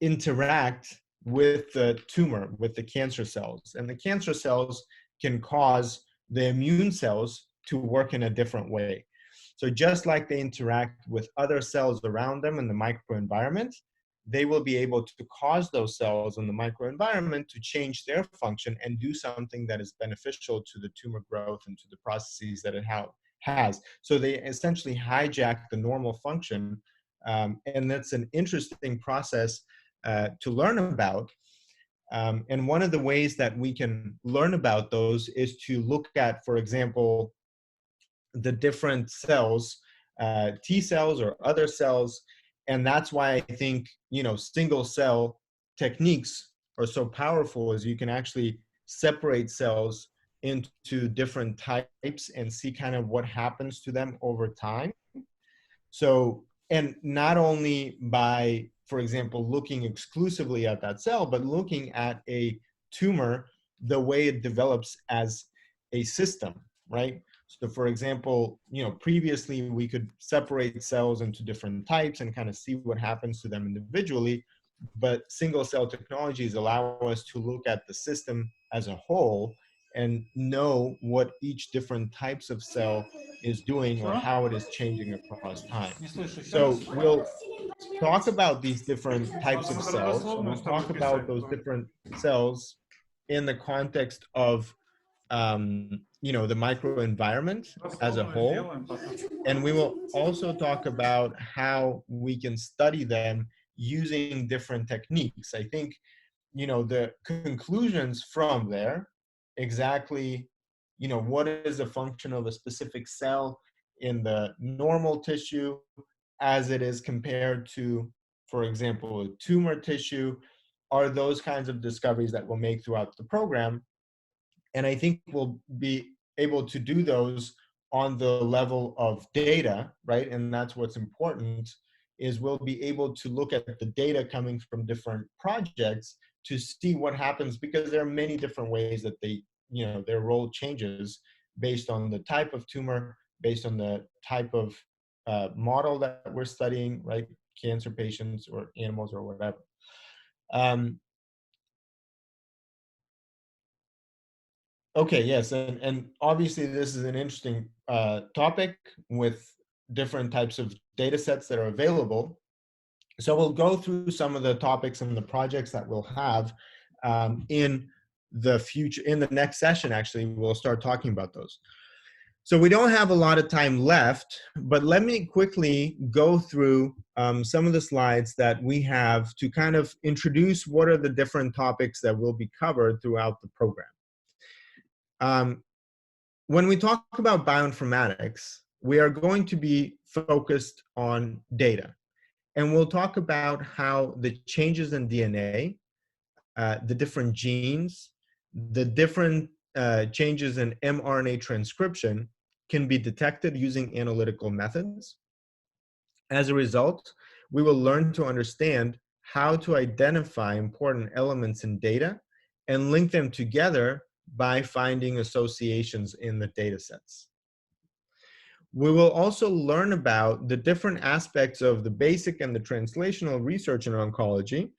interact with the tumor, with the cancer cells, and the cancer cells can cause the immune cells to work in a different way. So just like they interact with other cells around them in the microenvironment, they will be able to cause those cells in the microenvironment to change their function and do something that is beneficial to the tumor growth and to the processes that it has. So they essentially hijack the normal function, and that's an interesting process to learn about. And one of the ways that we can learn about those is to look at, for example, the different cells, T cells or other cells. And that's why I think, single cell techniques are so powerful, is you can actually separate cells into different types and see kind of what happens to them over time. So, and not only by, for example, looking exclusively at that cell, but looking at a tumor, the way it develops as a system, right? So for example, previously we could separate cells into different types and kind of see what happens to them individually, but single cell technologies allow us to look at the system as a whole and know what each different types of cell is doing or how it is changing across time. So we'll talk about these different types of cells. We'll talk about those different cells in the context of the microenvironment as a whole. And we will also talk about how we can study them using different techniques. I think, the conclusions from there, exactly, what is a function of a specific cell in the normal tissue as it is compared to, for example, a tumor tissue, are those kinds of discoveries that we'll make throughout the program. And I think we'll be able to do those on the level of data, right? And that's what's important, is we'll be able to look at the data coming from different projects to see what happens, because there are many different ways that their role changes based on the type of tumor, based on the type of model that we're studying, right? Cancer patients or animals or whatever. Okay, yes, and obviously this is an interesting topic with different types of data sets that are available. So we'll go through some of the topics and the projects that we'll have in the future. In the next session, actually, we'll start talking about those. So we don't have a lot of time left, but let me quickly go through some of the slides that we have to kind of introduce what are the different topics that will be covered throughout the program. When we talk about bioinformatics, we are going to be focused on data. And we'll talk about how the changes in DNA, the different genes, the different changes in mRNA transcription can be detected using analytical methods. As a result, we will learn to understand how to identify important elements in data and link them together by finding associations in the data sets. We will also learn about the different aspects of the basic and the translational research in oncology,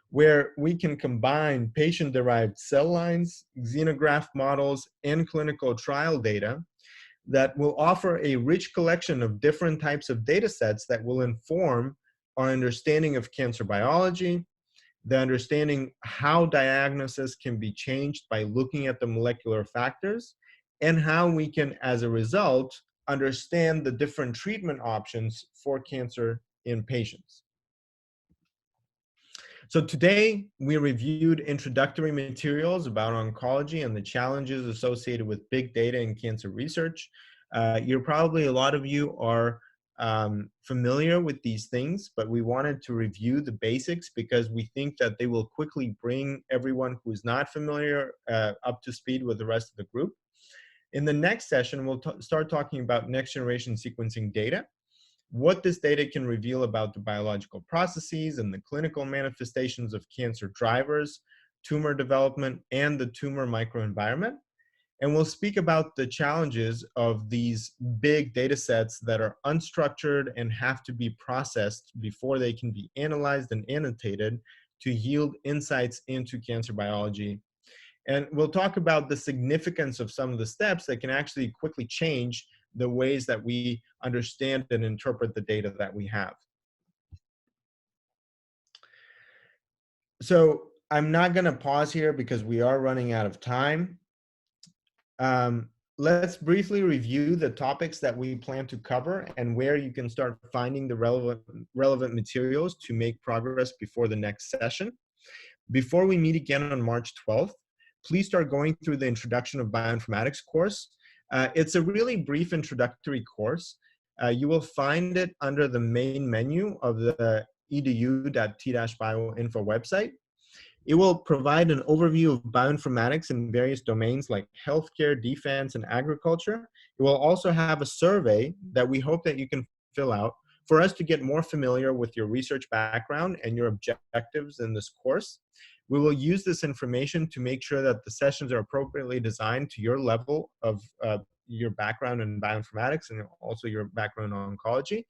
where we can combine patient-derived cell lines, xenograft models, and clinical trial data that will offer a rich collection of different types of data sets that will inform our understanding of cancer biology, the understanding how diagnosis can be changed by looking at the molecular factors, and how we can, as a result, understand the different treatment options for cancer in patients. So today, we reviewed introductory materials about oncology and the challenges associated with big data in cancer research. A lot of you are familiar with these things, but we wanted to review the basics because we think that they will quickly bring everyone who is not familiar up to speed with the rest of the group. In the next session, we'll start talking about next generation sequencing data, what this data can reveal about the biological processes and the clinical manifestations of cancer drivers, tumor development, and the tumor microenvironment. And we'll speak about the challenges of these big data sets that are unstructured and have to be processed before they can be analyzed and annotated to yield insights into cancer biology. And we'll talk about the significance of some of the steps that can actually quickly change the ways that we understand and interpret the data that we have. So I'm not going to pause here because we are running out of time. Let's briefly review the topics that we plan to cover and where you can start finding the relevant materials to make progress before the next session. Before we meet again on March 12th, please start going through the Introduction of Bioinformatics course. It's a really brief introductory course. You will find it under the main menu of the edu.t-bioinfo website. It will provide an overview of bioinformatics in various domains like healthcare, defense, and agriculture. It will also have a survey that we hope that you can fill out for us to get more familiar with your research background and your objectives in this course. We will use this information to make sure that the sessions are appropriately designed to your level of your background in bioinformatics and also your background in oncology,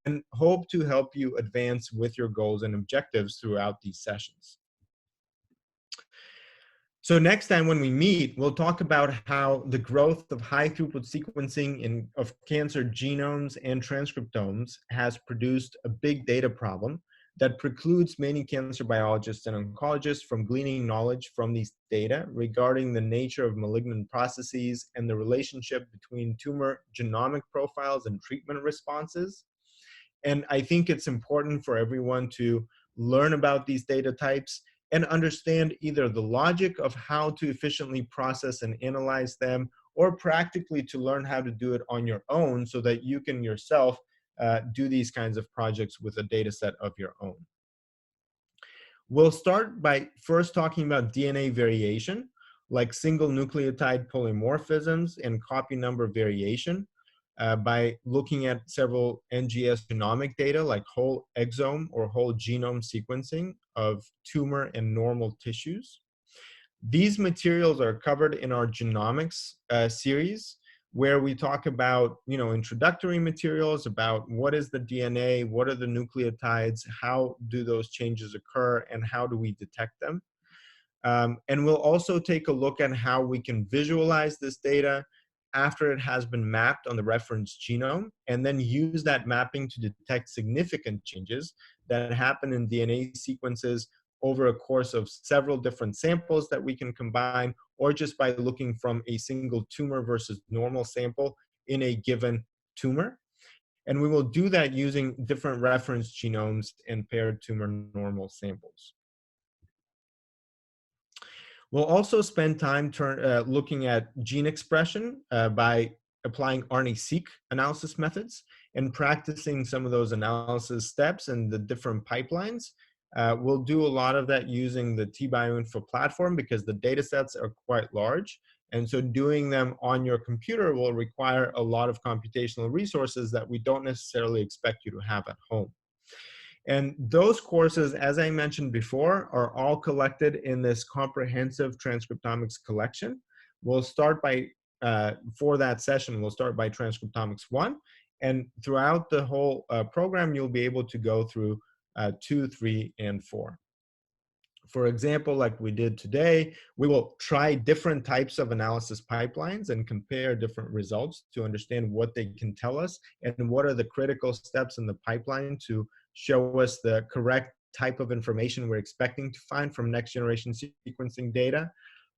and hope to help you advance with your goals and objectives throughout these sessions. So next time when we meet, we'll talk about how the growth of high throughput sequencing of cancer genomes and transcriptomes has produced a big data problem that precludes many cancer biologists and oncologists from gleaning knowledge from these data regarding the nature of malignant processes and the relationship between tumor genomic profiles and treatment responses. And I think it's important for everyone to learn about these data types and understand either the logic of how to efficiently process and analyze them, or practically to learn how to do it on your own so that you can yourself do these kinds of projects with a data set of your own. We'll start by first talking about DNA variation, like single nucleotide polymorphisms and copy number variation, by looking at several NGS genomic data like whole exome or whole genome sequencing of tumor and normal tissues. These materials are covered in our genomics series, where we talk about, introductory materials about what is the DNA, what are the nucleotides, how do those changes occur, and how do we detect them. And we'll also take a look at how we can visualize this data after it has been mapped on the reference genome, and then use that mapping to detect significant changes that happen in DNA sequences over a course of several different samples that we can combine, or just by looking from a single tumor versus normal sample in a given tumor. And we will do that using different reference genomes and paired tumor normal samples. We'll also spend time looking at gene expression by applying RNA-seq analysis methods and practicing some of those analysis steps and the different pipelines. We'll do a lot of that using the T-Bioinfo platform because the data sets are quite large. And so doing them on your computer will require a lot of computational resources that we don't necessarily expect you to have at home. And those courses, as I mentioned before, are all collected in this comprehensive transcriptomics collection. We'll start by, for that session, we'll start by Transcriptomics 1. And throughout the whole program, you'll be able to go through 2, 3, and 4. For example, like we did today, we will try different types of analysis pipelines and compare different results to understand what they can tell us and what are the critical steps in the pipeline to show us the correct type of information we're expecting to find from next generation sequencing data,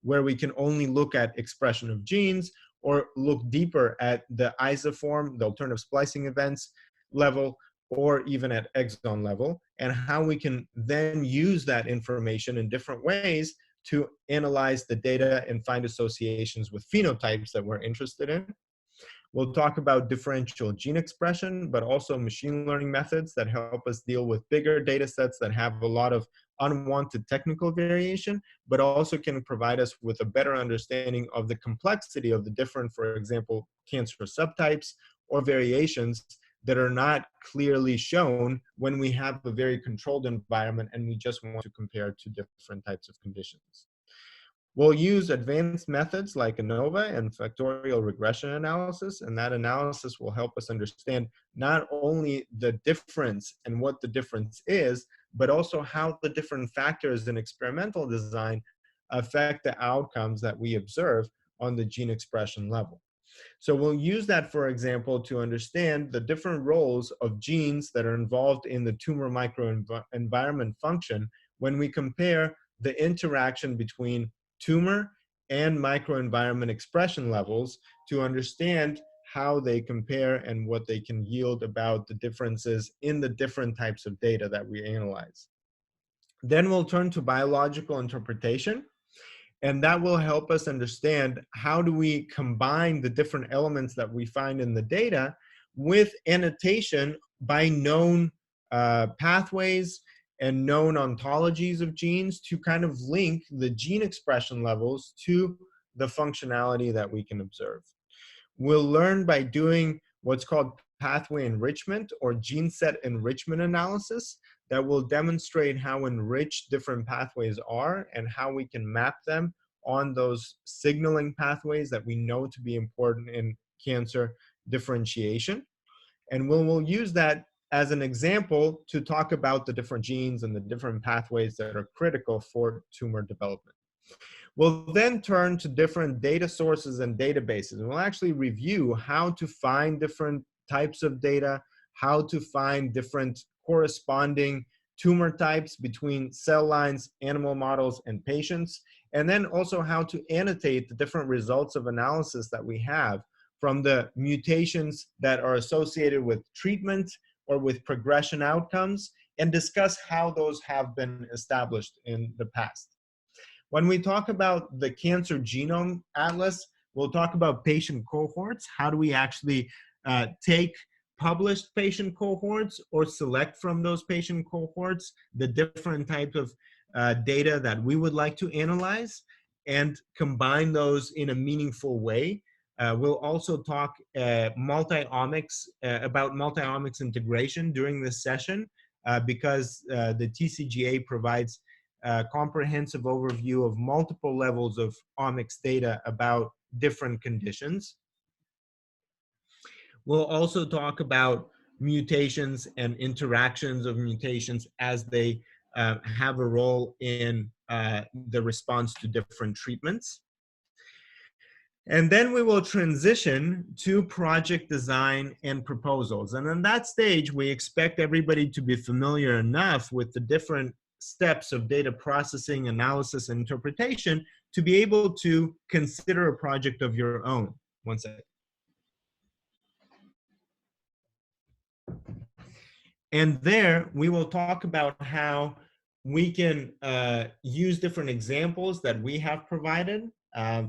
where we can only look at expression of genes or look deeper at the isoform, the alternative splicing events level, or even at exon level, and how we can then use that information in different ways to analyze the data and find associations with phenotypes that we're interested in. We'll talk about differential gene expression, but also machine learning methods that help us deal with bigger data sets that have a lot of unwanted technical variation, but also can provide us with a better understanding of the complexity of the different, for example, cancer subtypes or variations that are not clearly shown when we have a very controlled environment and we just want to compare two different types of conditions. We'll use advanced methods like ANOVA and factorial regression analysis, and that analysis will help us understand not only the difference and what the difference is, but also how the different factors in experimental design affect the outcomes that we observe on the gene expression level. So we'll use that, for example, to understand the different roles of genes that are involved in the tumor microenvironment function when we compare the interaction between tumor and microenvironment expression levels to understand how they compare and what they can yield about the differences in the different types of data that we analyze. Then we'll turn to biological interpretation. And that will help us understand how do we combine the different elements that we find in the data with annotation by known pathways and known ontologies of genes to kind of link the gene expression levels to the functionality that we can observe. We'll learn by doing what's called pathway enrichment or gene set enrichment analysis that will demonstrate how enriched different pathways are and how we can map them on those signaling pathways that we know to be important in cancer differentiation. And we'll use that as an example to talk about the different genes and the different pathways that are critical for tumor development. We'll then turn to different data sources and databases, and we'll actually review how to find different types of data, how to find different corresponding tumor types between cell lines, animal models, and patients, and then also how to annotate the different results of analysis that we have from the mutations that are associated with treatment or with progression outcomes, and discuss how those have been established in the past. When we talk about the Cancer Genome Atlas, we'll talk about patient cohorts. How do we actually take published patient cohorts or select from those patient cohorts the different types of data that we would like to analyze and combine those in a meaningful way. We'll also talk multi-omics, about multi-omics integration during this session because the TCGA provides a comprehensive overview of multiple levels of omics data about different conditions. We'll also talk about mutations and interactions of mutations as they have a role in the response to different treatments. And then we will transition to project design and proposals. And in that stage, we expect everybody to be familiar enough with the different steps of data processing, analysis, and interpretation to be able to consider a project of your own. One second. And there we will talk about how we can use different examples that we have provided.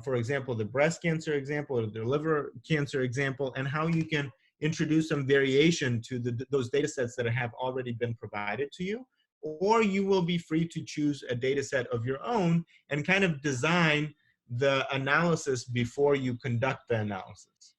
For example, the breast cancer example or the liver cancer example, and how you can introduce some variation to those data sets that have already been provided to you. Or you will be free to choose a data set of your own and kind of design the analysis before you conduct the analysis.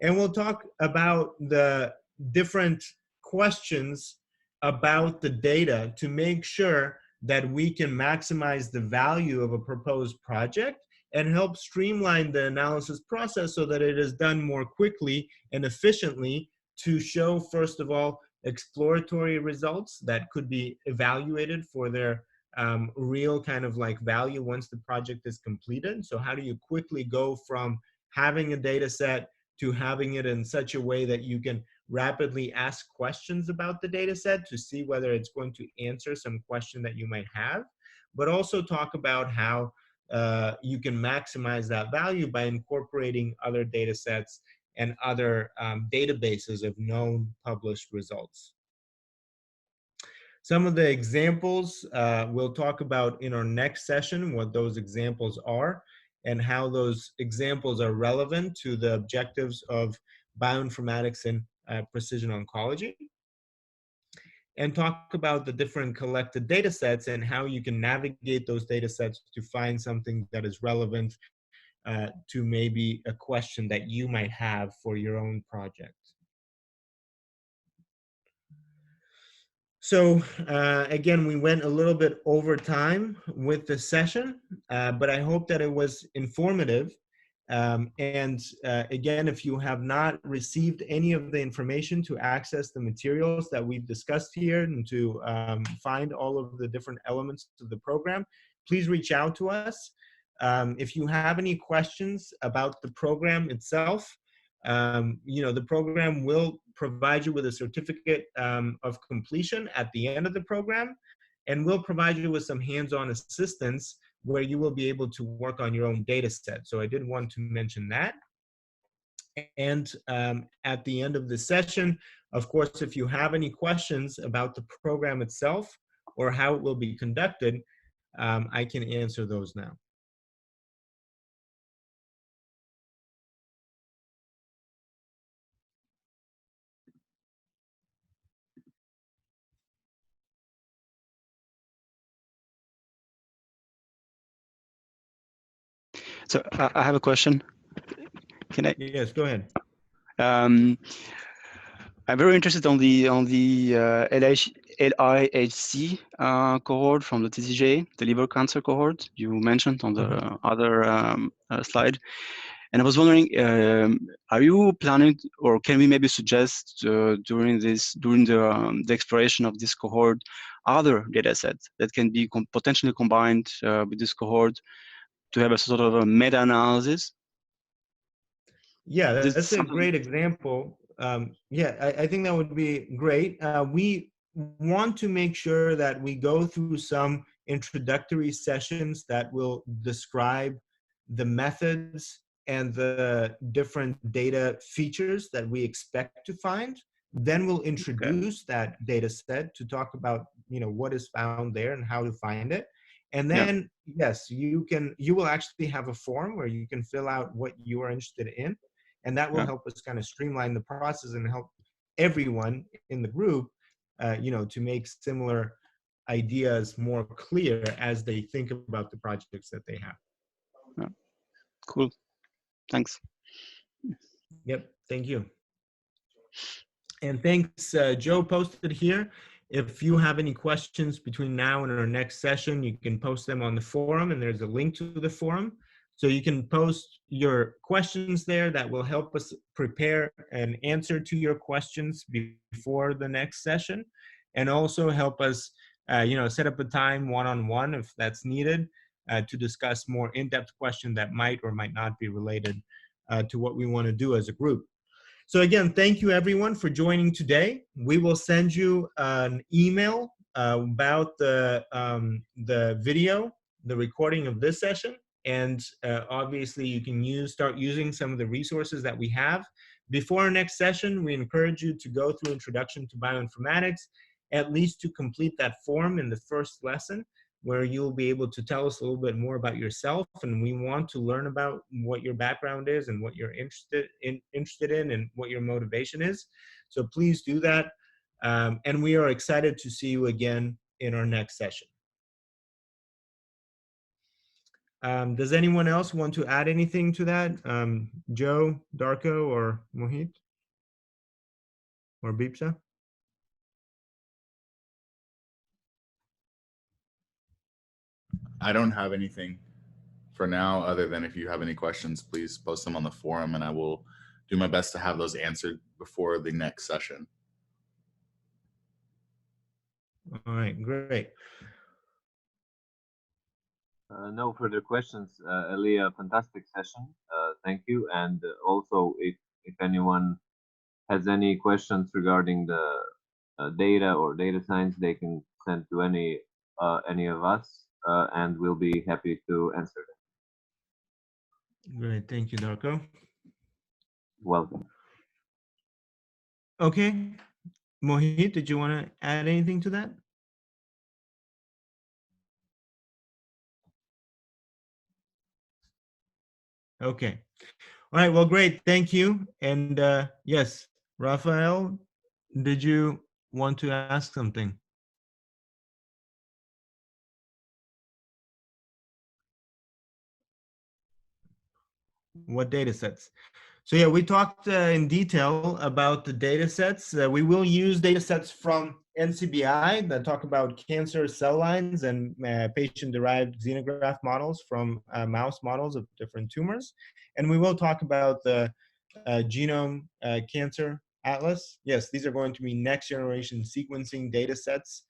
And we'll talk about the different questions about the data to make sure that we can maximize the value of a proposed project and help streamline the analysis process so that it is done more quickly and efficiently to show, first of all, exploratory results that could be evaluated for their real kind of like value once the project is completed. So how do you quickly go from having a data set to having it in such a way that you can rapidly ask questions about the data set to see whether it's going to answer some question that you might have, but also talk about how you can maximize that value by incorporating other data sets and other databases of known published results. Some of the examples we'll talk about in our next session, what those examples are, and how those examples are relevant to the objectives of bioinformatics and precision oncology. And talk about the different collected data sets and how you can navigate those data sets to find something that is relevant to maybe a question that you might have for your own project. So again, we went a little bit over time with the session, but I hope that it was informative. Again, if you have not received any of the information to access the materials that we've discussed here and to find all of the different elements of the program, please reach out to us. If you have any questions about the program itself, the program will provide you with a certificate of completion at the end of the program, and we'll provide you with some hands-on assistance where you will be able to work on your own data set. So I did want to mention that. And at the end of the session, of course, if you have any questions about the program itself or how it will be conducted, I can answer those now. So I have a question. Can I? Yes, go ahead. I'm very interested on the LIHC cohort from the TCJ, the liver cancer cohort you mentioned on the other slide. And I was wondering, are you planning, or can we maybe suggest during the exploration of this cohort, other data sets that can be potentially combined with this cohort to have a sort of a meta-analysis? Yeah, that's a great example. I think that would be great. We want to make sure that we go through some introductory sessions that will describe the methods and the different data features that we expect to find. Then we'll introduce that data set to talk about, what is found there and how to find it. And then, yes, you will actually have a form where you can fill out what you are interested in. And that will help us kind of streamline the process and help everyone in the group, to make similar ideas more clear as they think about the projects that they have. Yeah. Cool. Thanks. Yep. Thank you. And thanks, Joe posted here. If you have any questions between now and our next session, you can post them on the forum, and there's a link to the forum. So you can post your questions there that will help us prepare an answer to your questions before the next session, and also help us, set up a time one-on-one if that's needed to discuss more in-depth questions that might or might not be related to what we want to do as a group. So again, thank you everyone for joining today. We will send you an email about the video, the recording of this session. And obviously you can start using some of the resources that we have Before our next session, we encourage you to go through Introduction to Bioinformatics, at least to complete that form in the first lesson, where you'll be able to tell us a little bit more about yourself, and we want to learn about what your background is and what you're interested in and what your motivation is. So please do that. And we are excited to see you again in our next session. Does anyone else want to add anything to that? Joe, Darko, or Mohit? Or Bipsa? I don't have anything for now, other than if you have any questions, please post them on the forum and I will do my best to have those answered before the next session. All right, great. No further questions, Elia. Fantastic session. Thank you. And also, if anyone has any questions regarding the data or data science, they can send to any of us, and we'll be happy to answer them. Great, thank you, Darko. Welcome. Okay, Mohit, did you want to add anything to that? Okay. All right, well, great, thank you. And yes, Raphael, did you want to ask something? What data sets? So yeah, we talked in detail about the data sets. We will use data sets from NCBI that talk about cancer cell lines and patient-derived xenograft models from mouse models of different tumors. And we will talk about the genome cancer atlas. Yes, these are going to be next generation sequencing data sets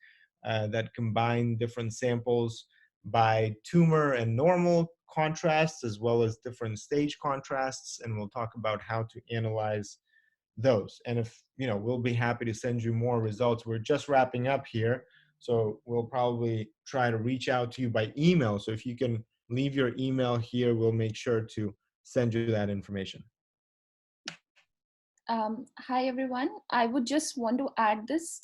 that combine different samples by tumor and normal contrasts, as well as different stage contrasts, and we'll talk about how to analyze those. And if, we'll be happy to send you more results. We're just wrapping up here, so we'll probably try to reach out to you by email. So if you can leave your email here, we'll make sure to send you that information. Hi, everyone. I would just want to add this,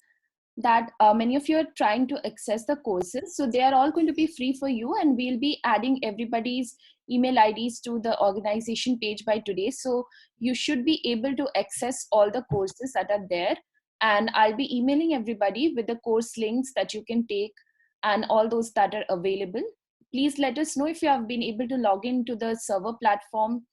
that many of you are trying to access the courses. So they are all going to be free for you, and we'll be adding everybody's email IDs to the organization page by today. So you should be able to access all the courses that are there. And I'll be emailing everybody with the course links that you can take and all those that are available. Please let us know if you have been able to log into the server platform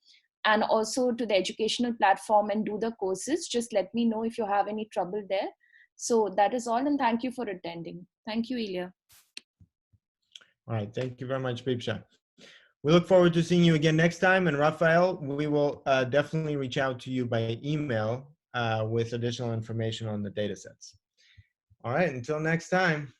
and also to the educational platform and do the courses. Just let me know if you have any trouble there. So that is all, and thank you for attending. Thank you, Ilya. All right, thank you very much, Bipsha. We look forward to seeing you again next time. And Raphael, we will definitely reach out to you by email with additional information on the data sets. All right, until next time.